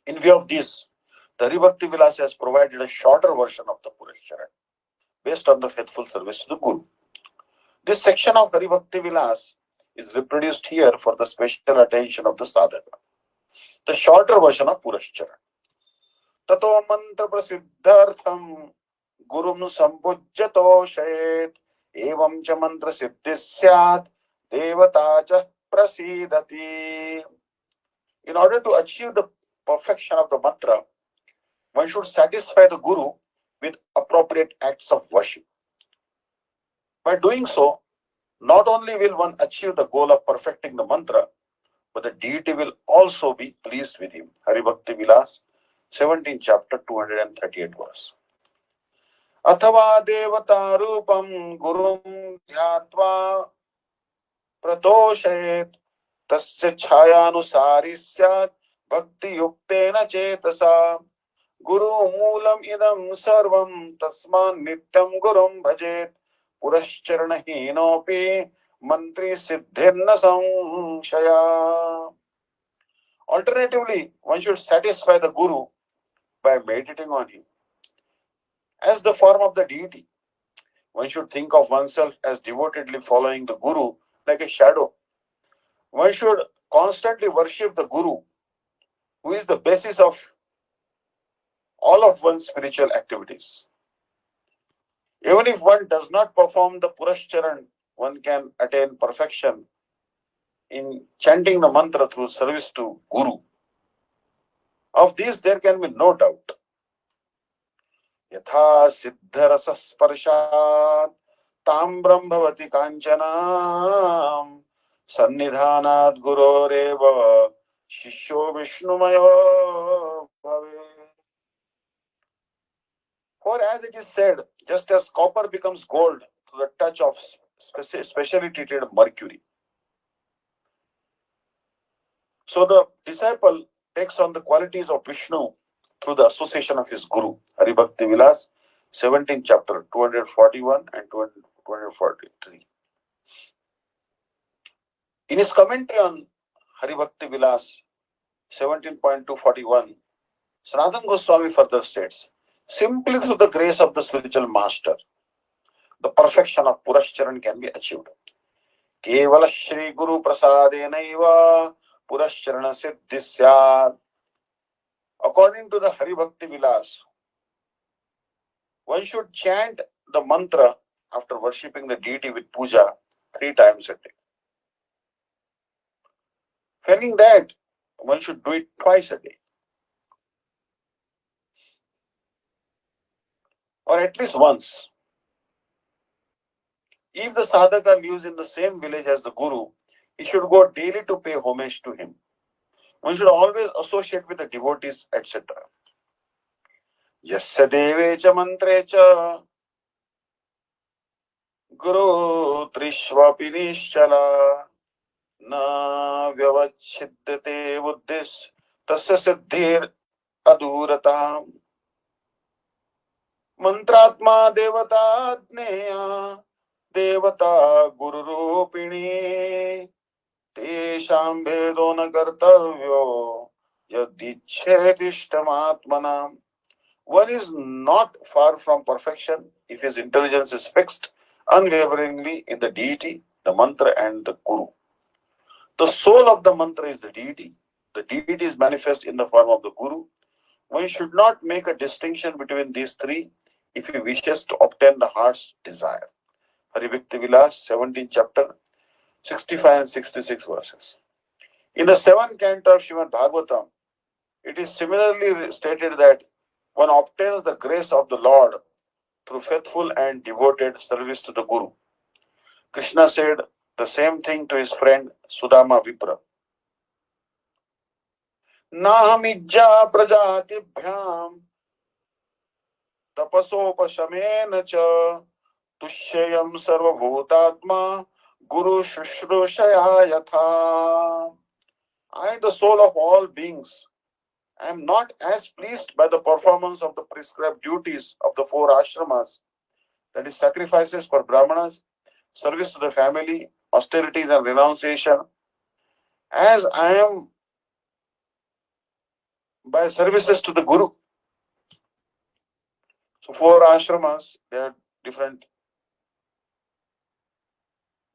In view of this, the Hari Bhakti Vilasa has provided a shorter version of the Purashcharan based on the faithful service to the Guru. This section of Hari Bhakti Vilas is reproduced here for the special attention of the sadhaka. The shorter version of Purashcharan. Tato mantra prasiddhartham gurum sambhujyato shet evam cha mantra siddhi syat devata cha prasidati. In order to achieve the perfection of the mantra, one should satisfy the Guru with appropriate acts of worship. By doing so, not only will one achieve the goal of perfecting the mantra, but the deity will also be pleased with him. Hari Bhakti Vilas, 17th chapter, 238 verse. Athava devata rupam gurum dhyatva pratoshet tasya chhayanusari syat bhakti yuktena chetasa guru moolam idam sarvam tasman nityam gurum bhajet purashcharanahinopi mantri siddhirna samshaya. Alternatively, one should satisfy the Guru by meditating on him as the form of the deity. One should think of oneself as devotedly following the Guru like a shadow. One should constantly worship the Guru, who is the basis of all of one's spiritual activities. Even if one does not perform the Purashcharan, one can attain perfection in chanting the mantra through service to Guru. Of this, there can be no doubt. Yatha siddharasa sparshat tam brahmavati kanchana sannidhanat guroreva shishyo vishnumayo bhave. For as it is said, just as copper becomes gold to the touch of specially treated mercury, so the disciple takes on the qualities of Vishnu through the association of his Guru. Hari Bhakti Vilas, 17th chapter, 241 and 243. In his commentary on Hari Bhakti Vilas, 17.241, Sanatana Goswami further states, Simply through the grace of the spiritual master, the perfection of Purashcharan can be achieved. Kevala Shri Guru Prasadenaiva Purashcharana Siddhi Syat. According to the Hari Bhakti Vilas, one should chant the mantra after worshipping the deity with puja 3 times a day. Failing that, one should do it twice a day, or at least once. If the sadhaka lives in the same village as the Guru, he should go daily to pay homage to him. One should always associate with the devotees, etc. Yasya deve cha mantre cha Guru Trishvapi Nischala Na Vyavachhidyate Buddhis Tasya Siddhir Adurata Mantratma Devata Jneya Devata Guru Rupini Tesham Bhedo Na Kartavyo Yadichetishtamatmanam. One is not far from perfection if his intelligence is fixed unwaveringly in the deity, the mantra, and the Guru. The soul of the mantra is the deity. The deity is manifest in the form of the Guru. One should not make a distinction between these three if he wishes to obtain the heart's desire. Hari Bhakti Vilas, 17th chapter, 65 and 66 verses. In the 7th canto of Srimad Bhagavatam, it is similarly stated that one obtains the grace of the Lord through faithful and devoted service to the Guru. Krishna said the same thing to his friend Sudama Vipra. Nahamijja prajatibhyam tapasopashamen cha tushyayam sarvabhutatma guru shushrushaya yatha. I, the soul of all beings, I am not as pleased by the performance of the prescribed duties of the 4 ashramas, that is, sacrifices for brahmanas, service to the family, austerities and renunciation, as I am by services to the Guru. So 4 ashramas, they have different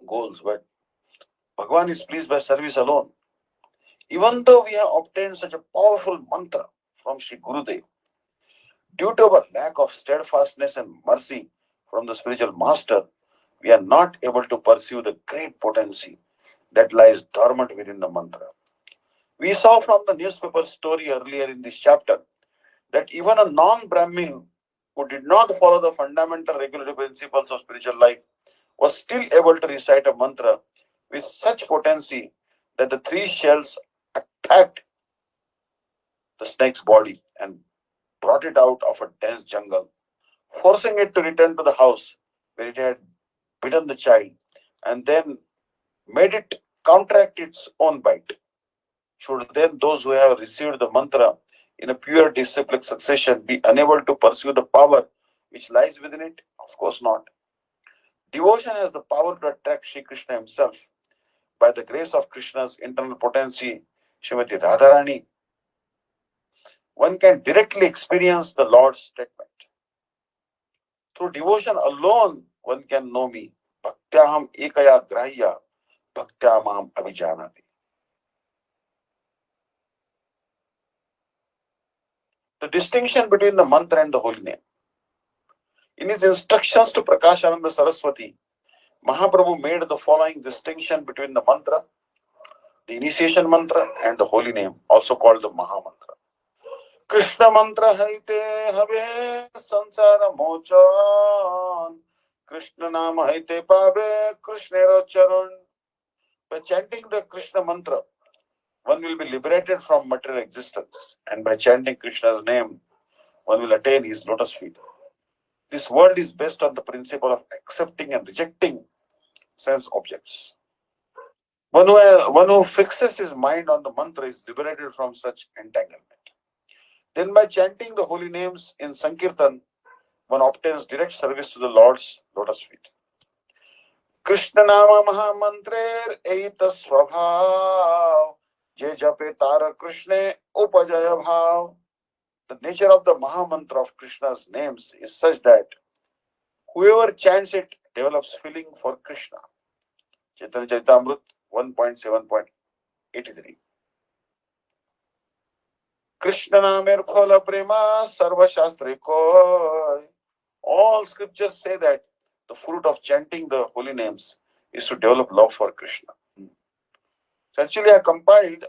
goals, but Bhagavan is pleased by service alone. Even though we have obtained such a powerful mantra from Sri Gurudev, due to our lack of steadfastness and mercy from the spiritual master, we are not able to pursue the great potency that lies dormant within the mantra. We saw from the newspaper story earlier in this chapter that even a non-Brahmin who did not follow the fundamental regulatory principles of spiritual life was still able to recite a mantra with such potency that the 3 shells attacked the snake's body and brought it out of a dense jungle, forcing it to return to the house where it had bitten the child, and then made it counteract its own bite. Should then those who have received the mantra in a pure disciplic succession be unable to pursue the power which lies within it? Of course not. Devotion has the power to attract Sri Krishna himself. By the grace of Krishna's internal potency, Srimati Radharani, one can directly experience the Lord's statement. Through devotion alone, one can know me. Bhaktyaham ekaya grahya, bhaktyamam abhijanati. The distinction between the mantra and the holy name. In his instructions to Prakashananda Saraswati, Mahaprabhu made the following distinction between the mantra, the initiation mantra, and the holy name, also called the Maha Mantra. Krishna mantra haite have sansara mochan. Krishna nama haite pabe Krishnera charan. By chanting the Krishna mantra, one will be liberated from material existence, and by chanting Krishna's name, one will attain his lotus feet. This world is based on the principle of accepting and rejecting sense objects. One who fixes his mind on the mantra is liberated from such entanglement. Then by chanting the holy names in Sankirtan, one obtains direct service to the Lord's lotus feet. Krishna Nama Mahamantre Eita Swabhav Je Jape Tara Krishne Upajaya Bhav. the nature of the Mahamantra of Krishna's names is such that whoever chants it develops feeling for Krishna. Chaitanya Charitamrita 1.7.83. Krishna namer phala prema sarva shastre koi. All scriptures say that the fruit of chanting the holy names is to develop love for Krishna. So actually, I compiled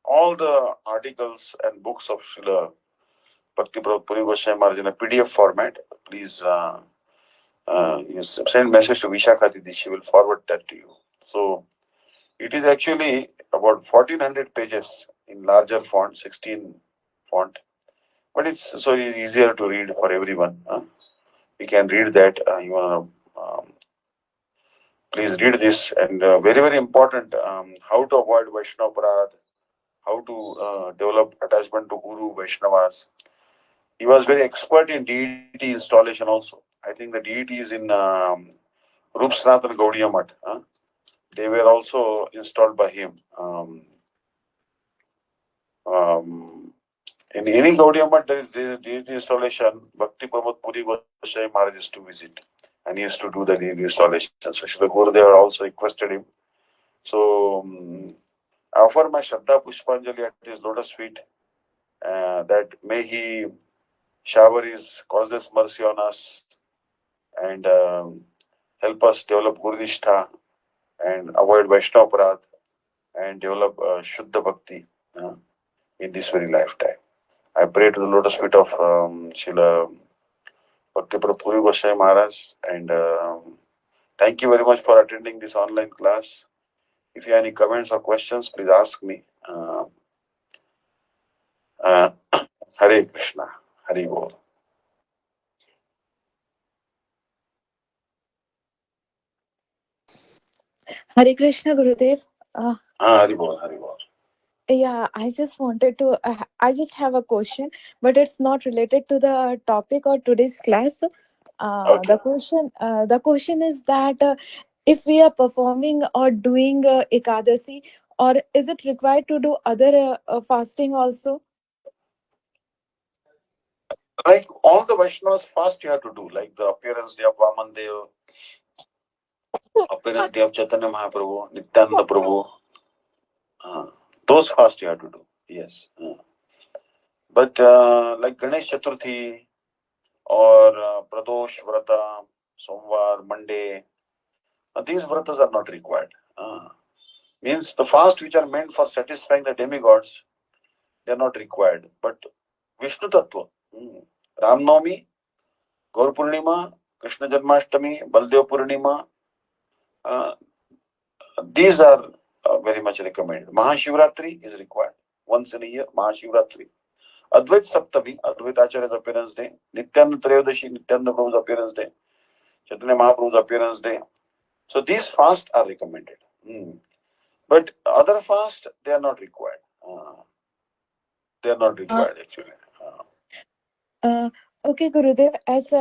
all the articles and books of Srila Bhakti-Vidanta Vishnu Maharaj in a PDF format. Please you send message to Vishakha Didi, she will forward that to you. So it is actually about 1400 pages in larger font, 16 font, but it's so easier to read for everyone. You can read that. You wanna please read this, and very very important. How to avoid Vaishnava Parad, how to develop attachment to Guru Vaishnavas. He was very expert in deity installation also. I think the deity is in Rup Sanatana Gaudiya Math. They were also installed by him. In any Gaudiya Math, there is deity installation. Bhakti-Vidanta Vishnu Maharaj used to visit, and he used to do the deity installation. So Srila Gurudev also requested him. So I offer my Shraddha Pushpanjali at his lotus feet, that may he shower his causeless mercy on us and help us develop Guru Nishtha and avoid Vaishnava Parad and develop Shuddha Bhakti in this very lifetime. I pray to the lotus feet of Srila Bhakti-Vidanta Vishnu Maharaj, and thank you very much for attending this online class. If you have any comments or questions, please ask me. Hare Krishna, Hare Bol. Hare Krishna, Gurudev. Hare Bol, Hare Bol. Yeah, I just wanted to. I just have a question, but it's not related to the topic or today's class. Okay. The question is that if we are performing or doing Ekadasi, or is it required to do other fasting also? Like all the Vaishnavas fast you have to do, like the appearance day of Vaman Dev, appearance day of Chaitanya Mahaprabhu, Nityananda Prabhu. Those fast you have to do, yes. But like Ganesh Chaturthi or Pradosh Vrata, Somvar, Monday, these vratas are not required. Means the fast which are meant for satisfying the demigods, they are not required. But Vishnu Tattva, Ram Navami, Gaur Purnima, Krishna Janmashtami, Baldev Purnima, these are very much recommended. Mahashivratri is required once in a year. Mahashivratri. Advait Saptami, Advait Acharya's appearance day. Nityananda Trayodasi, Nityananda Prabhu's appearance day. Chaitanya Mahaprabhu's appearance day. So these fasts are recommended. But other fasts, they are not required. They are not required actually. Okay, Gurudev, as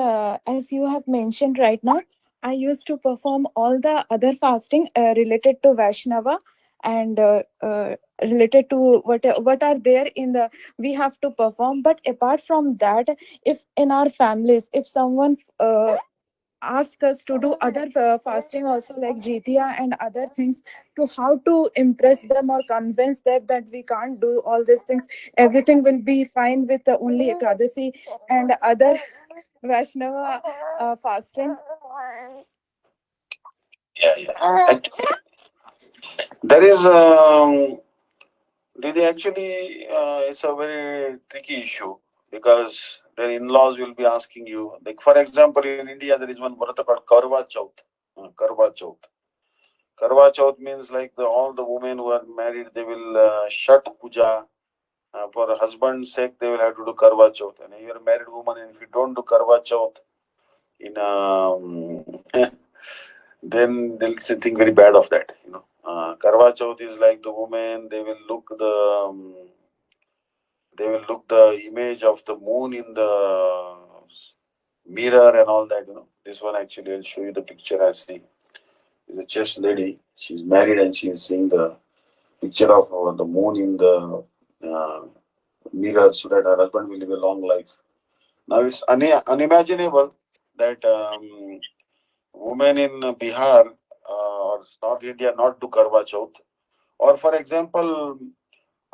you have mentioned right now, I used to perform all the other fasting related to Vaishnava and related to what are there in the we have to perform. But apart from that, if in our families, if someone ask us to do other fasting also like jitiya and other things, to how to impress them or convince them that we can't do all these things, everything will be fine with the only ekadasi and other Vaishnava fasting. Yeah. There is actually it's a very tricky issue because their in-laws will be asking you. Like for example, in India there is one Vrata called Karva Chauth. Karva Chauth. Karva Chauth means like all the women who are married, they will shut puja. For a husband's sake, they will have to do Karva Chauth. And if you're a married woman and if you don't do Karva Chauth, then they'll think very bad of that. Karva Chauth is like the woman, they will look the image of the moon in the mirror and all that. This one actually, I'll show you the picture I see. Is a chest lady. She's married and she's seeing the picture of the moon in the mirror so that her husband will live a long life. Now it's unimaginable that women in Bihar or North India not do Karwa Chauth. Or for example,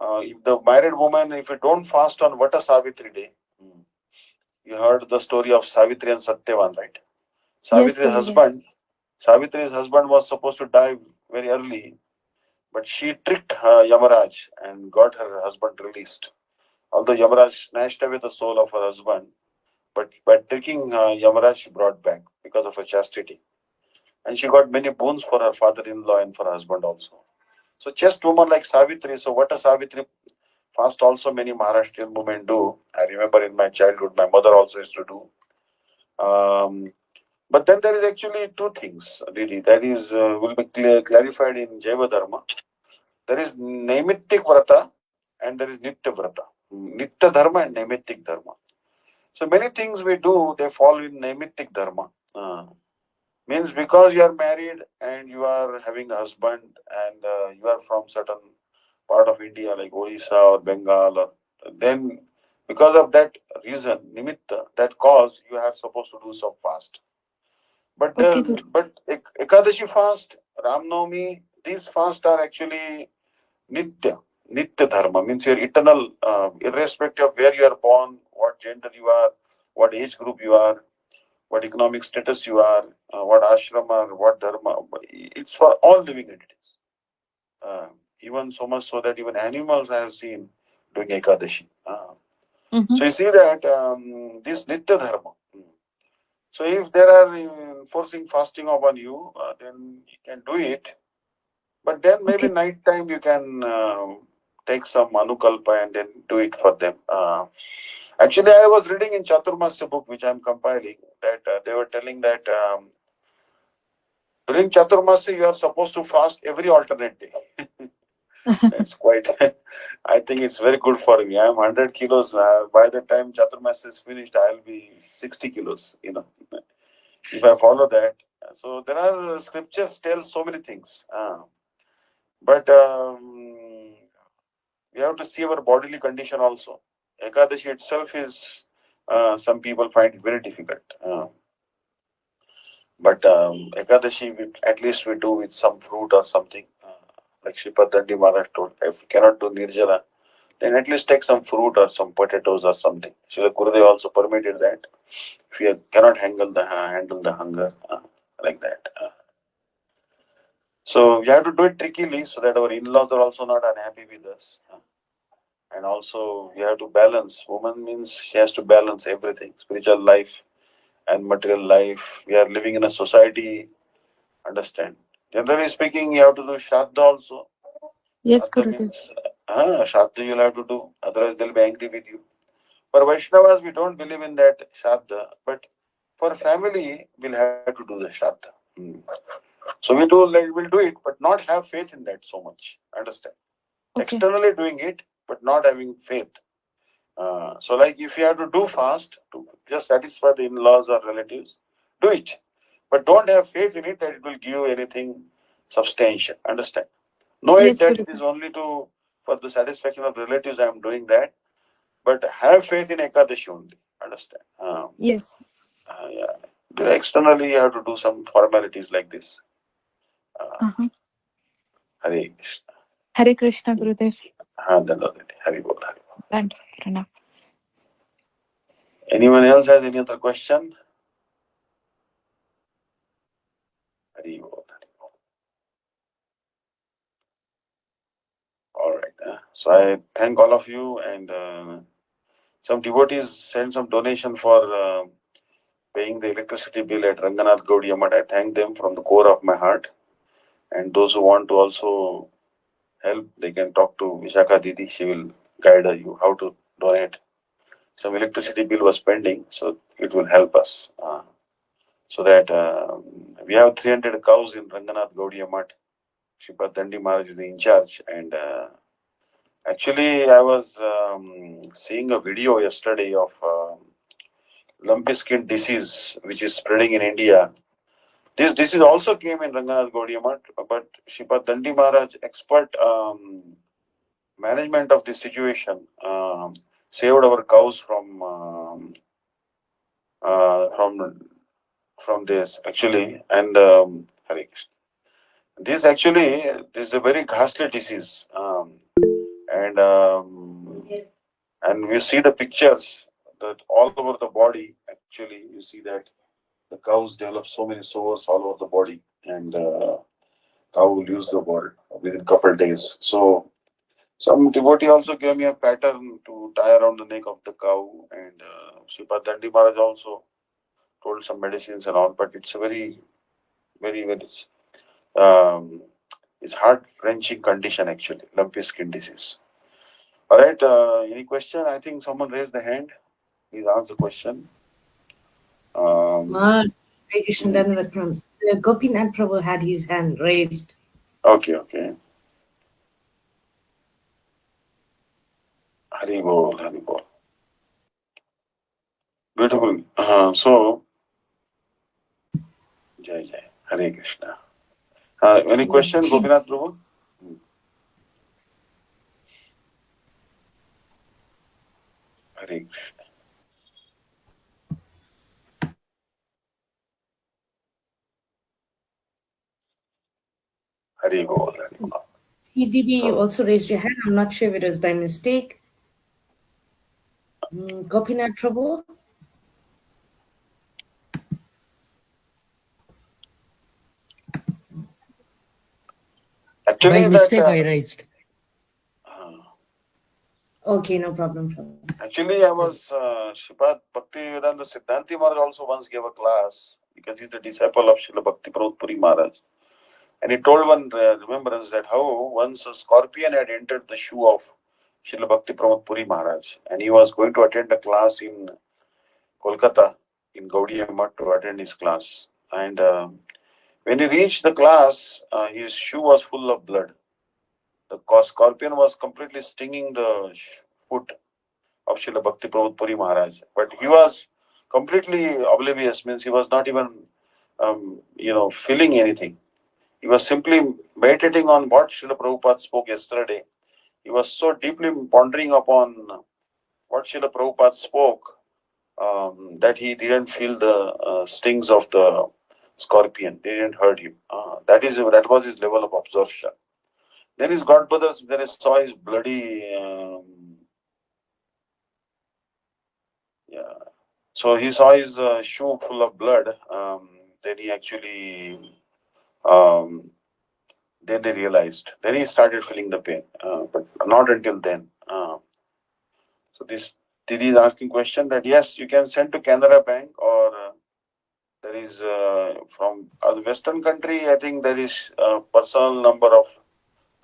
if the married woman, if you don't fast on Vata Savitri day, you heard the story of Savitri and Satyavan, right? Yes, Savitri's Gurudev. husband, Savitri's husband was supposed to die very early, but she tricked her Yamaraj and got her husband released. Although Yamaraj snatched away the soul of her husband, but by tricking Yamaraj, she brought back because of her chastity. And she got many boons for her father-in-law and for her husband also. So just woman like Savitri. So what a Savitri fast also many Maharashtrian women do. I remember in my childhood, my mother also used to do. But then there is actually two things, really. That is will be clarified in Jaiva Dharma. There is Naimittik Vrata and there is Nitya Vrata. Nitya Dharma and Naimittik Dharma. So many things we do, they fall in Naimittik Dharma. Means because you are married and you are having a husband and you are from certain part of India like Orissa or Bengal, or then because of that reason, nimitta, that cause, you are supposed to do some fast. But Okay, Guru. Ekadashi fast, Ramnavami, these fasts are actually nitya, nitya dharma, means your eternal, irrespective of where you are born, what gender you are, what age group you are, what economic status you are, what ashrama, what dharma. It's for all living entities. Uh, Even so much so that even animals I have seen doing Ekadashi. Mm-hmm. So you see that this Nitya Dharma. So if there are enforcing fasting upon you, then you can do it. But then maybe Okay. night time you can take some Anukalpa and then do it for them. Actually, I was reading in Chaturmasya book, which I am compiling, that they were telling that during Chaturmasya, you are supposed to fast every alternate day. That's quite, I think it's very good for me. I'm 100 kilos. By the time Chaturmasya is finished, I'll be 60 kilos, if I follow that. So there are scriptures tell so many things. But we have to see our bodily condition also. Ekadashi itself is, some people find it very difficult. But Ekadashi, at least we do with some fruit or something. Like Sripad Dandi Maharaj told, if you cannot do Nirjala, then at least take some fruit or some potatoes or something. Srila Gurudev also permitted that. If you cannot handle the hunger, like that. So we have to do it trickily so that our in-laws are also not unhappy with us. And also we have to balance. Woman means she has to balance everything, spiritual life and material life. We are living in a society, understand. Generally speaking, you have to do Shraddha also. Yes, Shraddha Gurudev. means, Shraddha you'll have to do, otherwise they'll be angry with you. For Vaishnavas, we don't believe in that Shraddha, but for family, we'll have to do the Shraddha. So we'll do it, but not have faith in that so much. Understand? Okay. Externally doing it, but not having faith. So, like if you have to do fast to just satisfy the in-laws or relatives, do it, but don't have faith in it that it will give you anything substantial. Understand? Know it Yes, that it Gurudev. is only to for the satisfaction of relatives. I am doing that, but have faith in Ekadashi only. Understand? Yes. Yeah. Externally, you have to do some formalities like this. Uh, Uh-huh. Hare Krishna. Hare Krishna, Gurudev. Hari Bol, Hari Bol. And Pranam. Anyone else has any other question? Hari Bol, Hari Bol. All right. So I thank all of you, and some devotees sent some donation for paying the electricity bill at Ranganath Gaudiya Math. I thank them from the core of my heart. And those who want to also help, they can talk to Vishakha Didi. She will guide you how to donate. Some electricity bill was pending, so it will help us. So that we have 300 cows in Ranganath Gaudiya Math. Sripad Dandi Maharaj is in charge, and actually, I was seeing a video yesterday of lumpy skin disease, which is spreading in India. This disease also came in Ranganath Gaudiya Math, but Sripad Dandi Maharaj, expert management of the situation saved our cows from this actually. And Hare Krishna. This is a very ghastly disease, and and we see the pictures that all over the body. Actually, you see that the cows develop so many sores all over the body, and cow will lose the body within a couple of days. So some devotee also gave me a pattern to tie around the neck of the cow, and Sripad Dandi Maharaj also told some medicines and all. But it's a very um, it's heart wrenching condition actually, lumpy skin disease. All right. Any question? I think someone raised the hand. Please ask the question. Maharaj, Hare Krishna Dandavat Pranams. Gopinath Prabhu had his hand raised. Okay. Hari Bol, Hari Bol. Beautiful. So, Jai Jai, Hare Krishna. Any question, Gopinath Prabhu? Hare Krishna. Hari Bol, Hari Bol. Didi, you also raised your hand. I'm not sure if it was by mistake. Gopinath Prabhu? Actually, by mistake I raised. Okay, no problem. Actually, I was Sripad Bhakti-Vidanta Siddhanti Maharaj also once gave a class because he's the disciple of Srila Bhakti-Pramoda Puri Maharaj. And he told one remembrance that how once a scorpion had entered the shoe of Srila Bhakti-Pramoda Puri Maharaj, and he was going to attend a class in Kolkata, in Gaudiya Math, to attend his class. And when he reached the class, his shoe was full of blood. The scorpion was completely stinging the foot of Srila Bhakti-Pramoda Puri Maharaj. But he was completely oblivious, means he was not even, feeling anything. He was simply meditating on what Srila Prabhupada spoke yesterday. He was so deeply pondering upon what Srila Prabhupada spoke that he didn't feel the stings of the scorpion. They didn't hurt him. That was his level of absorption. Then his godbrothers, then I saw his bloody. So he saw his shoe full of blood. Then he actually. Then they realized. Then he started feeling the pain, but not until then. So this Didi is asking question that yes, you can send to Canara Bank, or there is from the Western country. I think there is personal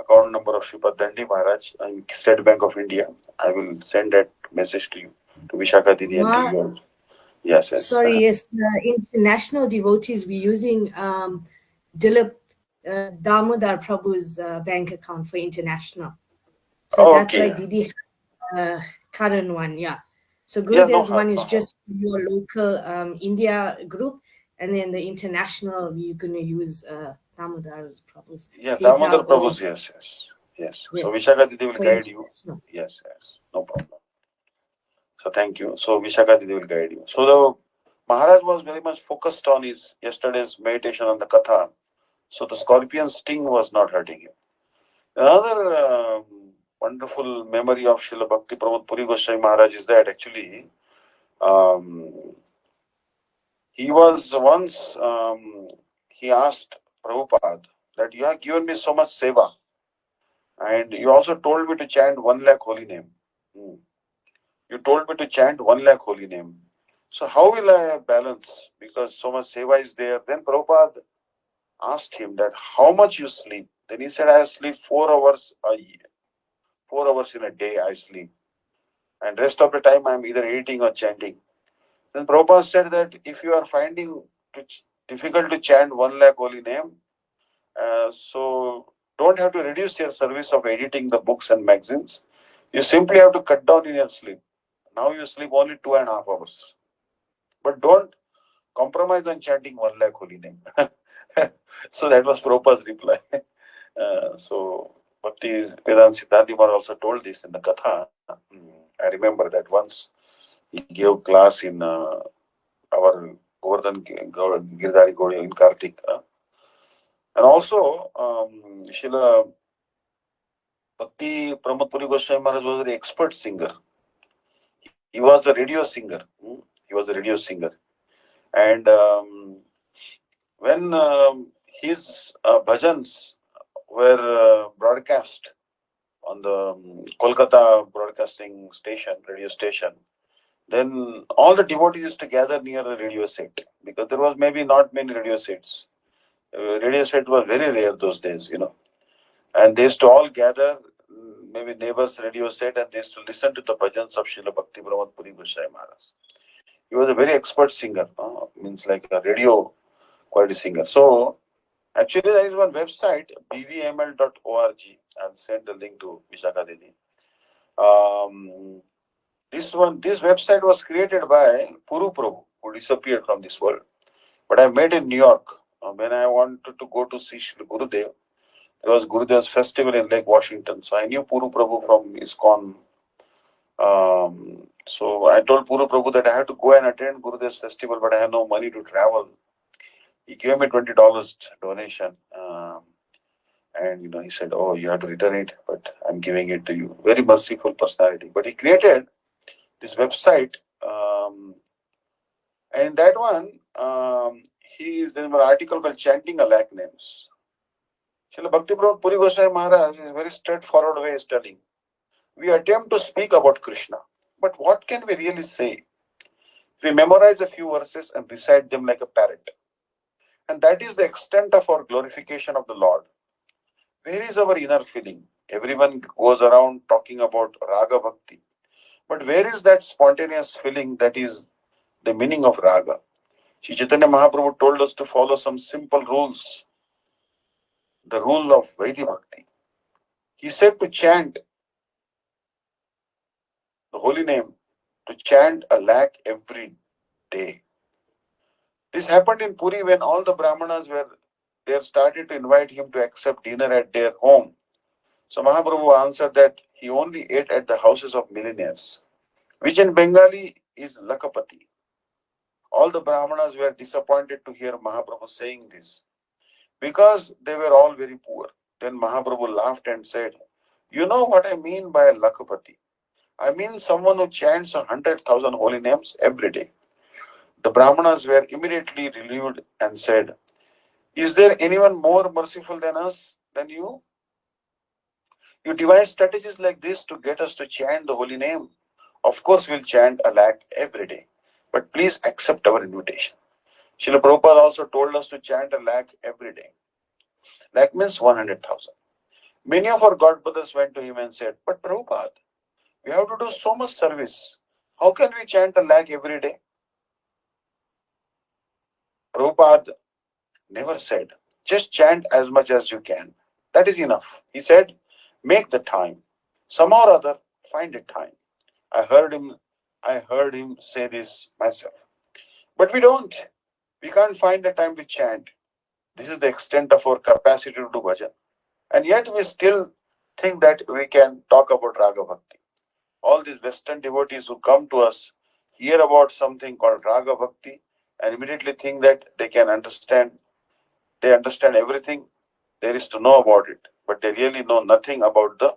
account number of Sripad Dandi Maharaj and State Bank of India. I will send that message to you, to Vishaka Didi and to you. Yes. Sorry, yes. International devotees, we're using Dilip Damodar Prabhu's bank account for international. So that's why Didi current one, yeah. So Gurudev's one is just your local India group, and then the international we're gonna use Damodar Prabhu's. Yeah, Damodar Prabhu's, yes. So Vishaka Didi will guide you. Yes, no problem. So thank you. So Vishaka Didi will guide you. So the Maharaj was very much focused on his yesterday's meditation on the Katha. So the scorpion sting was not hurting him. Another wonderful memory of Srila Bhakti-Pramoda Puri Goswami Maharaj is that actually he was once, he asked Prabhupada that you have given me so much seva and you also told me to chant 1 lakh holy name. You told me to chant 1 lakh holy name. So how will I balance? Because so much seva is there. Then Prabhupada asked him that how much you sleep. Then he said, I sleep 4 hours a year. 4 hours in a day I sleep. And rest of the time I am either eating or chanting. Then Prabhupada said that if you are finding it difficult to chant 1 lakh holy name, so don't have to reduce your service of editing the books and magazines. You simply have to cut down in your sleep. Now you sleep only 2.5 hours. But don't compromise on chanting 1 lakh holy name. So that was Prabhupada's reply. So Bhakti-Vedanta Siddhanta Maharaj also told this in the Katha. I remember that once he gave class in our Govardhan Girdhari Gaudiya in Kartik. And also, Srila Bhakti Pramod Puri Goswami Maharaj was a very expert singer. He was a radio singer. He was a radio singer. And when his bhajans were broadcast on the Kolkata broadcasting station, radio station, then all the devotees used to gather near the radio set because there was maybe not many radio sets. Radio set was very rare those days, And they used to all gather, maybe neighbors' radio set, and they used to listen to the bhajans of Srila Bhakti Pramod Puri Goswami Maharaj. He was a very expert singer, means like a radio quality singer. So, actually, there is one website, bvml.org. I'll send the link to Vishaka Didi. This website was created by Puru Prabhu, who disappeared from this world. But I met in New York when I wanted to go to see Sri Gurudev. There was Gurudev's festival in Lake Washington. So I knew Puru Prabhu from ISKCON. So I told Puru Prabhu that I had to go and attend Gurudev's festival, but I had no money to travel. He gave me $20 donation. And he said, "Oh, you have to return it, but I'm giving it to you." Very merciful personality. But he created this website. And that one, there was an article called Chanting a Lakh Names. Srila Bhakti Puri Goswami Maharaj is a very straightforward way is telling. We attempt to speak about Krishna, but what can we really say? We memorize a few verses and recite them like a parrot. And that is the extent of our glorification of the Lord. Where is our inner feeling? Everyone goes around talking about Raga Bhakti. But where is that spontaneous feeling that is the meaning of Raga? Sri Chaitanya Mahaprabhu told us to follow some simple rules. The rule of Vaidhi Bhakti. He said to chant the holy name, to chant a lakh every day. This happened in Puri when all the Brahmanas were there, started to invite him to accept dinner at their home. So Mahaprabhu answered that he only ate at the houses of millionaires, which in Bengali is Lakapati. All the Brahmanas were disappointed to hear Mahaprabhu saying this because they were all very poor. Then Mahaprabhu laughed and said, "You know what I mean by a Lakapati? I mean someone who chants 100,000 holy names every day." The Brahmanas were immediately relieved and said, "Is there anyone more merciful than you? You devise strategies like this to get us to chant the holy name. Of course, we'll chant a lakh every day, but please accept our invitation." Srila Prabhupada also told us to chant a lakh every day. Lakh means 100,000. Many of our God brothers went to him and said, "But Prabhupada, we have to do so much service. How can we chant a lakh every day?" Prabhupada never said, "Just chant as much as you can. That is enough." He said, "Make the time. Somehow or other, find a time." I heard him say this myself. But we don't. We can't find the time to chant. This is the extent of our capacity to do bhajan. And yet we still think that we can talk about Raga Bhakti. All these Western devotees who come to us hear about something called Raga Bhakti and immediately think that they understand everything there is to know about it, but they really know nothing about the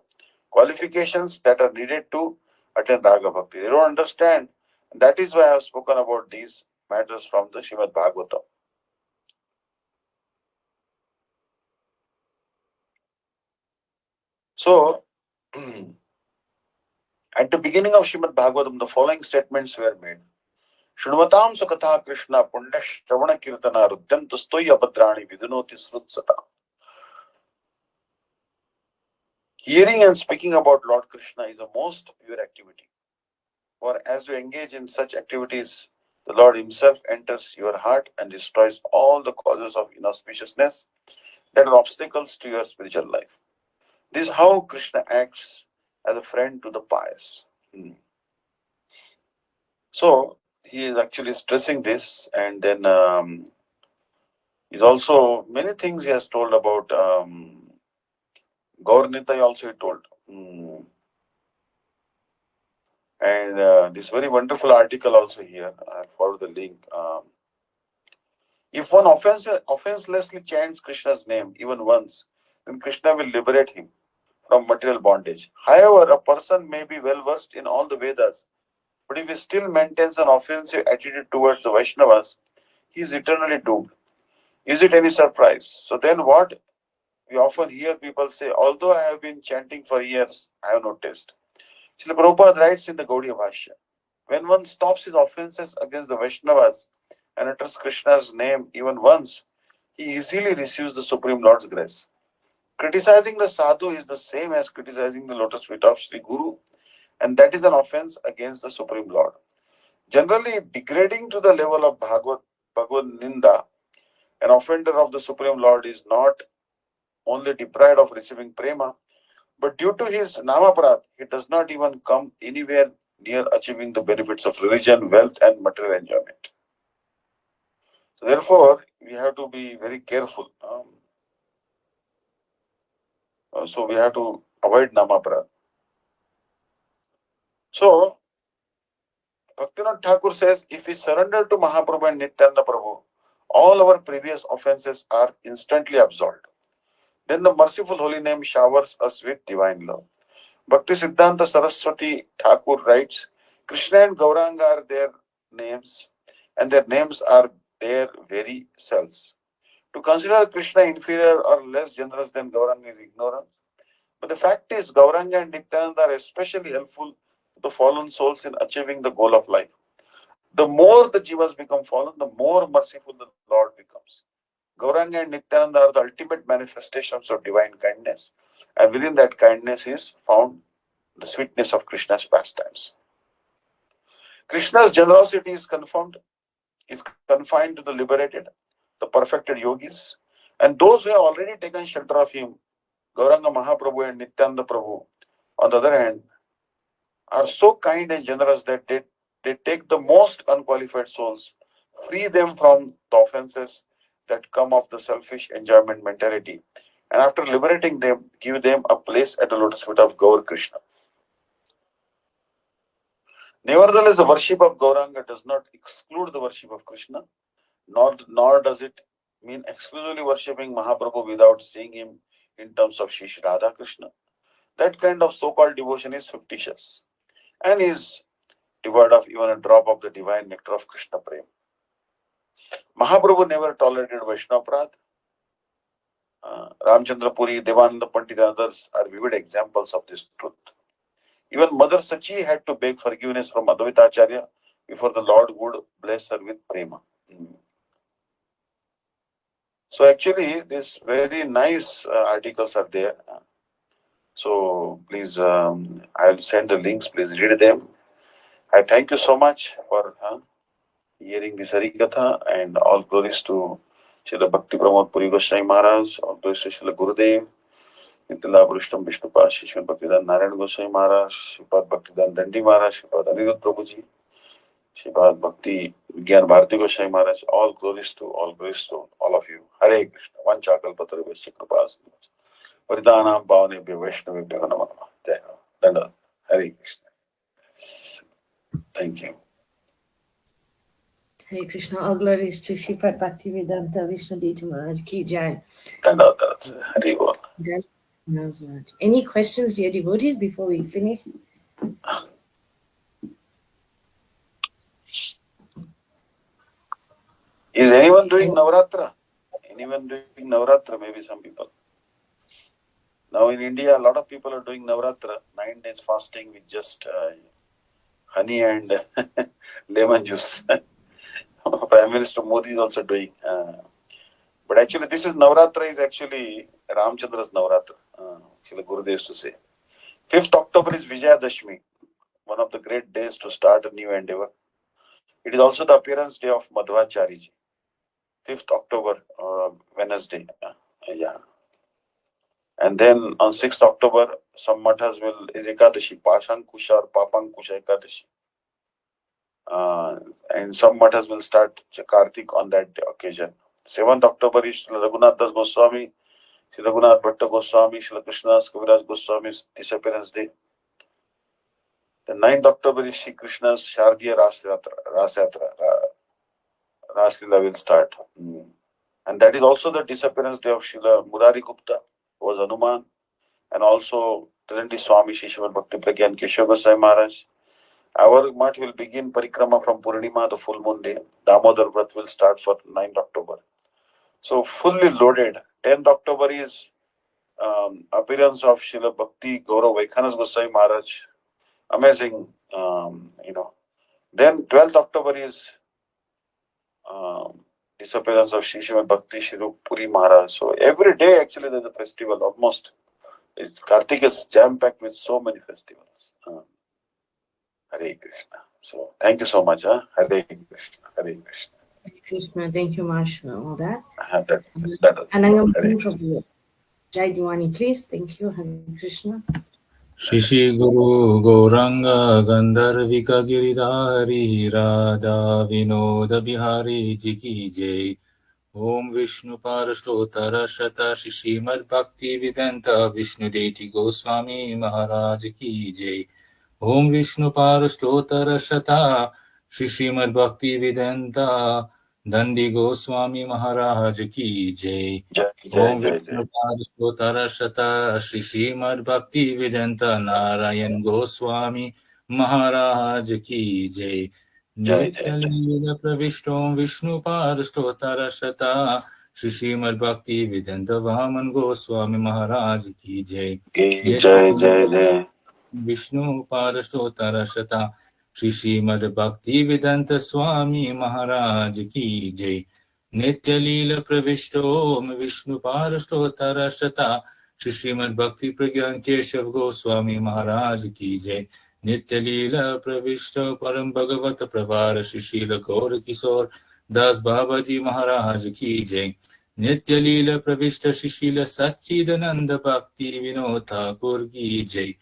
qualifications that are needed to attend Raga Bhakti. They don't understand. That is why I have spoken about these matters from the Srimad Bhagavatam. So, at the beginning of Srimad Bhagavatam, the following statements were made. Shruvatam sukatha Krishna punya shravana kirtana rudyantu stoya bhadrani vidunoti srutsata. Hearing and speaking about Lord Krishna is a most pure activity. For as you engage in such activities, the Lord Himself enters your heart and destroys all the causes of inauspiciousness that are obstacles to your spiritual life. This is how Krishna acts as a friend to the pious. So, he is actually stressing this, and then he's also, many things he has told about Gaur Nitai also he told. And this very wonderful article also here. I'll follow the link. If one offenselessly chants Krishna's name even once, then Krishna will liberate him from material bondage. However, a person may be well versed in all the Vedas, but if he still maintains an offensive attitude towards the Vaishnavas, he is eternally doomed. Is it any surprise? So then what we often hear people say, although I have been chanting for years, I have no taste. Srila Prabhupada writes in the Gaudiya Bhashya, when one stops his offenses against the Vaishnavas and utters Krishna's name even once, he easily receives the Supreme Lord's grace. Criticizing the sadhu is the same as criticizing the lotus feet of Sri Guru, and that is an offense against the Supreme Lord. Generally, degrading to the level of Bhagavad Ninda, an offender of the Supreme Lord is not only deprived of receiving prema, but due to his namaparad, he does not even come anywhere near achieving the benefits of religion, wealth, and material enjoyment. So therefore, we have to be very careful. So we have to avoid namaparad. So, Bhaktivinoda Thakur says, if we surrender to Mahaprabhu and Nityananda Prabhu, all our previous offenses are instantly absolved. Then the merciful holy name showers us with divine love. Bhakti-Siddhanta Saraswati Thakur writes, Krishna and Gauranga are their names, and their names are their very selves. To consider Krishna inferior or less generous than Gauranga is ignorance. But the fact is, Gauranga and Nityananda are especially helpful to the fallen souls in achieving the goal of life. The more the jivas become fallen, the more merciful the Lord becomes. Gauranga and Nityananda are the ultimate manifestations of divine kindness, and within that kindness is found the sweetness of Krishna's pastimes. Krishna's generosity is confined to the liberated, the perfected yogis, and those who have already taken shelter of him, Gauranga Mahaprabhu and Nityananda Prabhu, on the other hand, are so kind and generous that they take the most unqualified souls, free them from the offenses that come of the selfish enjoyment mentality, and after liberating them, give them a place at the lotus feet of Gaur Krishna. Nevertheless, the worship of Gauranga does not exclude the worship of Krishna, nor does it mean exclusively worshipping Mahaprabhu without seeing him in terms of Shri Radha Krishna. That kind of so-called devotion is fictitious and is devoid of even a drop of the divine nectar of Krishna Prem. Mahaprabhu never tolerated Vaishnava Prad. Ramchandra Puri, Devananda Pandit and others are vivid examples of this truth. Even Mother Sachi had to beg forgiveness from Advaita Acharya before the Lord would bless her with prema. So actually, these very nice articles are there. So please, I'll send the links. Please read them. I thank you so much for hearing this Harikatha, and all glories to Srila Bhakti Pramoda Puri Goswami Maharaj, all glories to Srila Gurudev, Nitila Vrishtam Vishnu Pashi, Srila Bhaktivedanta Narayan Goswami Maharaj, Sripad Bhaktivedanta Dandi Maharaj, Sripad Anirudh Prabhuji, Sripad Bhakti Gyan Bharati Goswami Maharaj, all glories to all of you. Hare Krishna, Vanchakal Patara Vaishya Kripas, Paridanam Bhavane Vaishnavi Namo. Jai Ho. Dandavad. Hare Krishna. Thank you. Hare Krishna, all glories to Sripad Bhakti-Vidanta Vishnu Daivata Maharaj Ki Jai. Hare Bol. Any questions, dear devotees, before we finish? Is anyone doing Navratra? Anyone doing Navratra? Maybe some people. Now in India, a lot of people are doing Navratra, 9 days fasting with just honey and lemon juice. Prime Minister Modi is also doing. But actually, this is Navratra is actually Ramchandra's Navratra. Srila Gurudev used to say. 5th October is Vijayadashmi, one of the great days to start a new endeavor. It is also the appearance day of Madhvacharya. 5th October, Wednesday. Yeah. And then on 6th October, some mathas is Ekadashi, Pashankusha or Papankusha Ekadashi. And some mathas will start Kartik on that occasion. 7th October is Raghunath Das Goswami Sri Raghunath Bhatta Goswami, Srila Krishnadas Kaviraj Goswami's disappearance day. The 9th October is Shri Krishna's Shardiya Rasayatra. Raslila will start. And that is also the disappearance day of Srila Murari Gupta, who was Hanuman, and also presently Swami Shishwar Bhakti Pragyan Keshav Goswami Maharaj. Our mat will begin Parikrama from Purnima, the full moon day. Damodar Vrat will start for 9th October. So fully loaded. 10th October is appearance of Srila Bhakti Gaurav Vaikhanas Goswami Maharaj. Amazing, Then 12th October is disappearance of Shri Srimad Bhakti Shri Puri Maharaj. So every day actually there's a festival almost. Kartik is jam-packed with so many festivals. Hare Krishna. So thank you so much. Hare Krishna. Hare Krishna. Hare Krishna. Thank you, Maharaj, for all that. Anangam Prabhu. Jai Diwani, please. Thank you. Hare Krishna. Shishi Guru Gauranga Gandharvika Giridhari Radha Vinoda Bihari Jiki Jai Om Vishnu Parashtotara Shata Shishimad Bhakti-Vidanta Vishnu Daivata Gosvami Maharaj Ki Jai Om Vishnu Parashtotara Shata Shishimad Bhakti-Vidanta Dandi Goswami Maharaj Ki Jai Om Vishnu Parashtotara Shata Shishimad Bhakti-Vidanta Narayan Goswami Maharaj Ki Jai Nityalila Pravishtom Vishnu Parashtotara Shata Shishimad Bhakti-Vidanta Vaman Goswami Maharaj Ki Jai Jai Vishnu Parashtotara Shata Shri Srimad Bhakti-Vidanta Swami Maharaj Ki Jai Nitya Leela Pravishto Vishnu Parashtotara Shata Shri Srimad Bhakti Pragyan Keshav Goswami Maharaj Ki Jai Nitya Leela Pravishto Param Bhagavata Pravar Shri Srila Gaur Kishore Das Babaji Maharaj Ki Jai Nitya Leela Pravishta Shri Srila Sachidananda Bhakti Vinod Thakur Ki Jai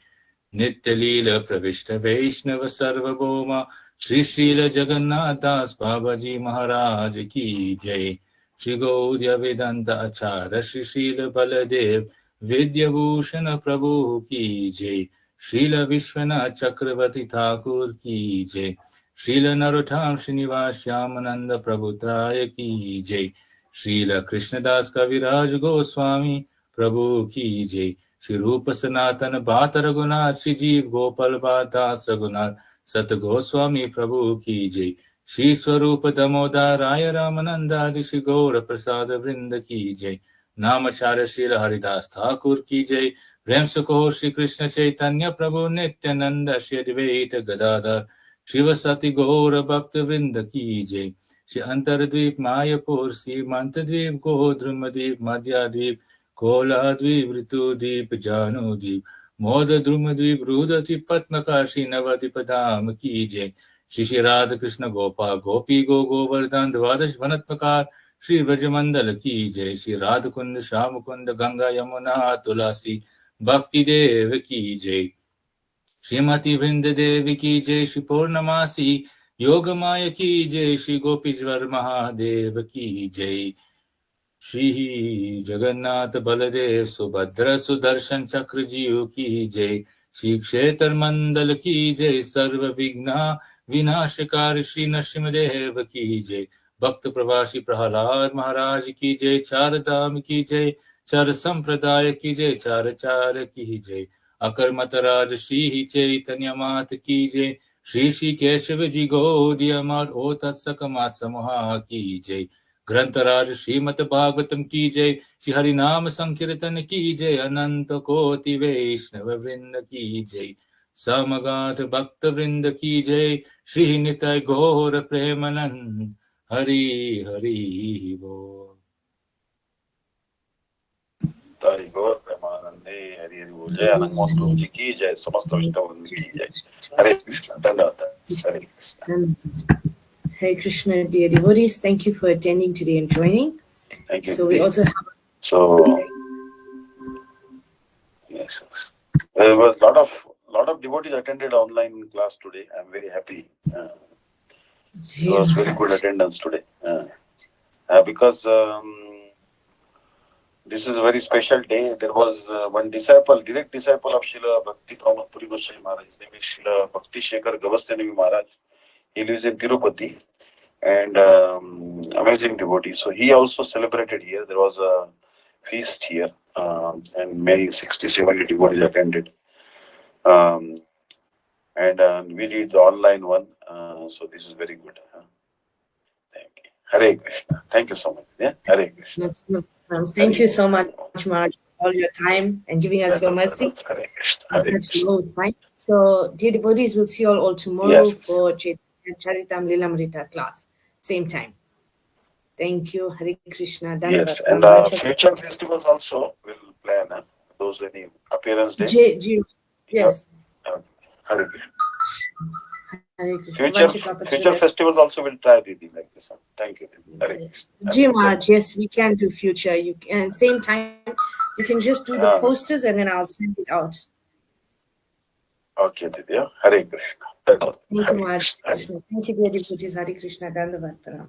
Nitya Leela Pravishta Vaishnava Sarvabhoma Shri Srila Jagannath Das Babaji Maharaj Ki Jai Shri Gaudiya Vedanta Acharya Shri Srila Baladev Vidya Bhushana Prabhu Ki Jai Srila Vishwanath Chakravarti Thakur Ki Jai Srila Narottam Srinivas Shyamananda Prabhutraya Ki Jai Srila Krishnadas Kaviraj Goswami Prabhu Ki Jai Shri Rupa Sanatana Bhata Raghunath Shri Jeev Gopal Bhatas Raghunath Sat Goswami Prabhu Ki Jai Shri Swarupa Damodar Raya Ramananda Adi Shri Gaura Prasada Vrinda Ki Jai Namacharya Srila Haridas Thakur Ki Jai Prem Sukho Shri Krishna Chaitanya Prabhu Nityananda Shri Advaita Gadadhar Shivasati Gaura Bhakta Vrinda Ki Jai Shri Antardvip Mayapur Shri Mantadvip Godrumadvip Madhyadvip Koladvip Ritudvip Janudvip Moda Drumadvip Rudati Patmakashi Navati Padam Ki Jai Shri Radha Krishna Gopal Gopi Govardhan Dvadash Vanatmakar Shri Vrajamandal Ki Jai Shri Radhakund Shamakund Ganga Yamuna Tulasi Bhakti Dev Ki Jai Shrimati Vrinda Devi Ki Jai Shri Purnamasi Yogamaya Ki Jai Shri Gopishwar Mahadev Ki Jai Shri Jagannath Baladev Subhadra Sudarshan Chakra Jiyu Ki Jai Shri Kshetar Mandal Ki Jai Sarva Vigna Vinashakar Shri Nrsimhadev Ki Jai Bhakta Pravashi Prahalad Maharaj Ki Jai Char Dham Ki Jai Char Sampradaya Ki Jai Char Char Ki Jai Akar Mataraj Shri Chaitanya Mat Ki Jai Shri Shri Keshav Ji Gaudiya Mat O Tat Sakamat Samoha Ki Jai ग्रंथराज Shrimad Bhagavatam की जय श्री हरि नाम संकीर्तन की जय अनंत कोटि वैष्णव वृंद की जय समगात भक्त वृंद की जय श्री निताय गौर प्रेमानंद हरि हरि बोल तारी गौर प्रेमानंदे हरि हरि बोल जय अनंत मोहन प्रभु जी की जय समस्त वैष्णव वृंद की जय हरे कृष्ण धन्यवाद हरे Krishna Hare Krishna, dear devotees, thank you for attending today and joining. Thank you. So we also have... Yes, there was a lot of devotees attended online class today. I'm very happy. It was very good attendance today. Because This is a very special day. There was one disciple, direct disciple of Srila Bhakti Pramoda Puri Goswami Maharaj. His name is Srila Bhakti Shekhar Gosvami Maharaj. He lives in Tirupati and amazing devotee. So he also celebrated here. There was a feast here and many 60, 70 devotees attended. And we did the online one. So this is very good. Thank you. Hare Krishna. Thank you so much. Yeah, Hare Krishna. Thank you so much, Maharaj, for all your time and giving us your mercy Hare Krishna. at Hare such Krishna. low time. So, dear devotees, we'll see you all tomorrow for Charitam Lilamrita class, same time. Thank you, Hare Krishna. Yes, and future festivals also will plan. Those any appearance day. Yes. Hare Krishna. Future festivals also will try Didi like this. Thank you. Hare Krishna. Ji Maharaj, yes, we can do future. You can same time. You can just do the posters and then I'll send it out. Okay, Didi. Hare Krishna. Thank you, Maharaj. Thank you, dear devotees. Hare Krishna. Dandavat.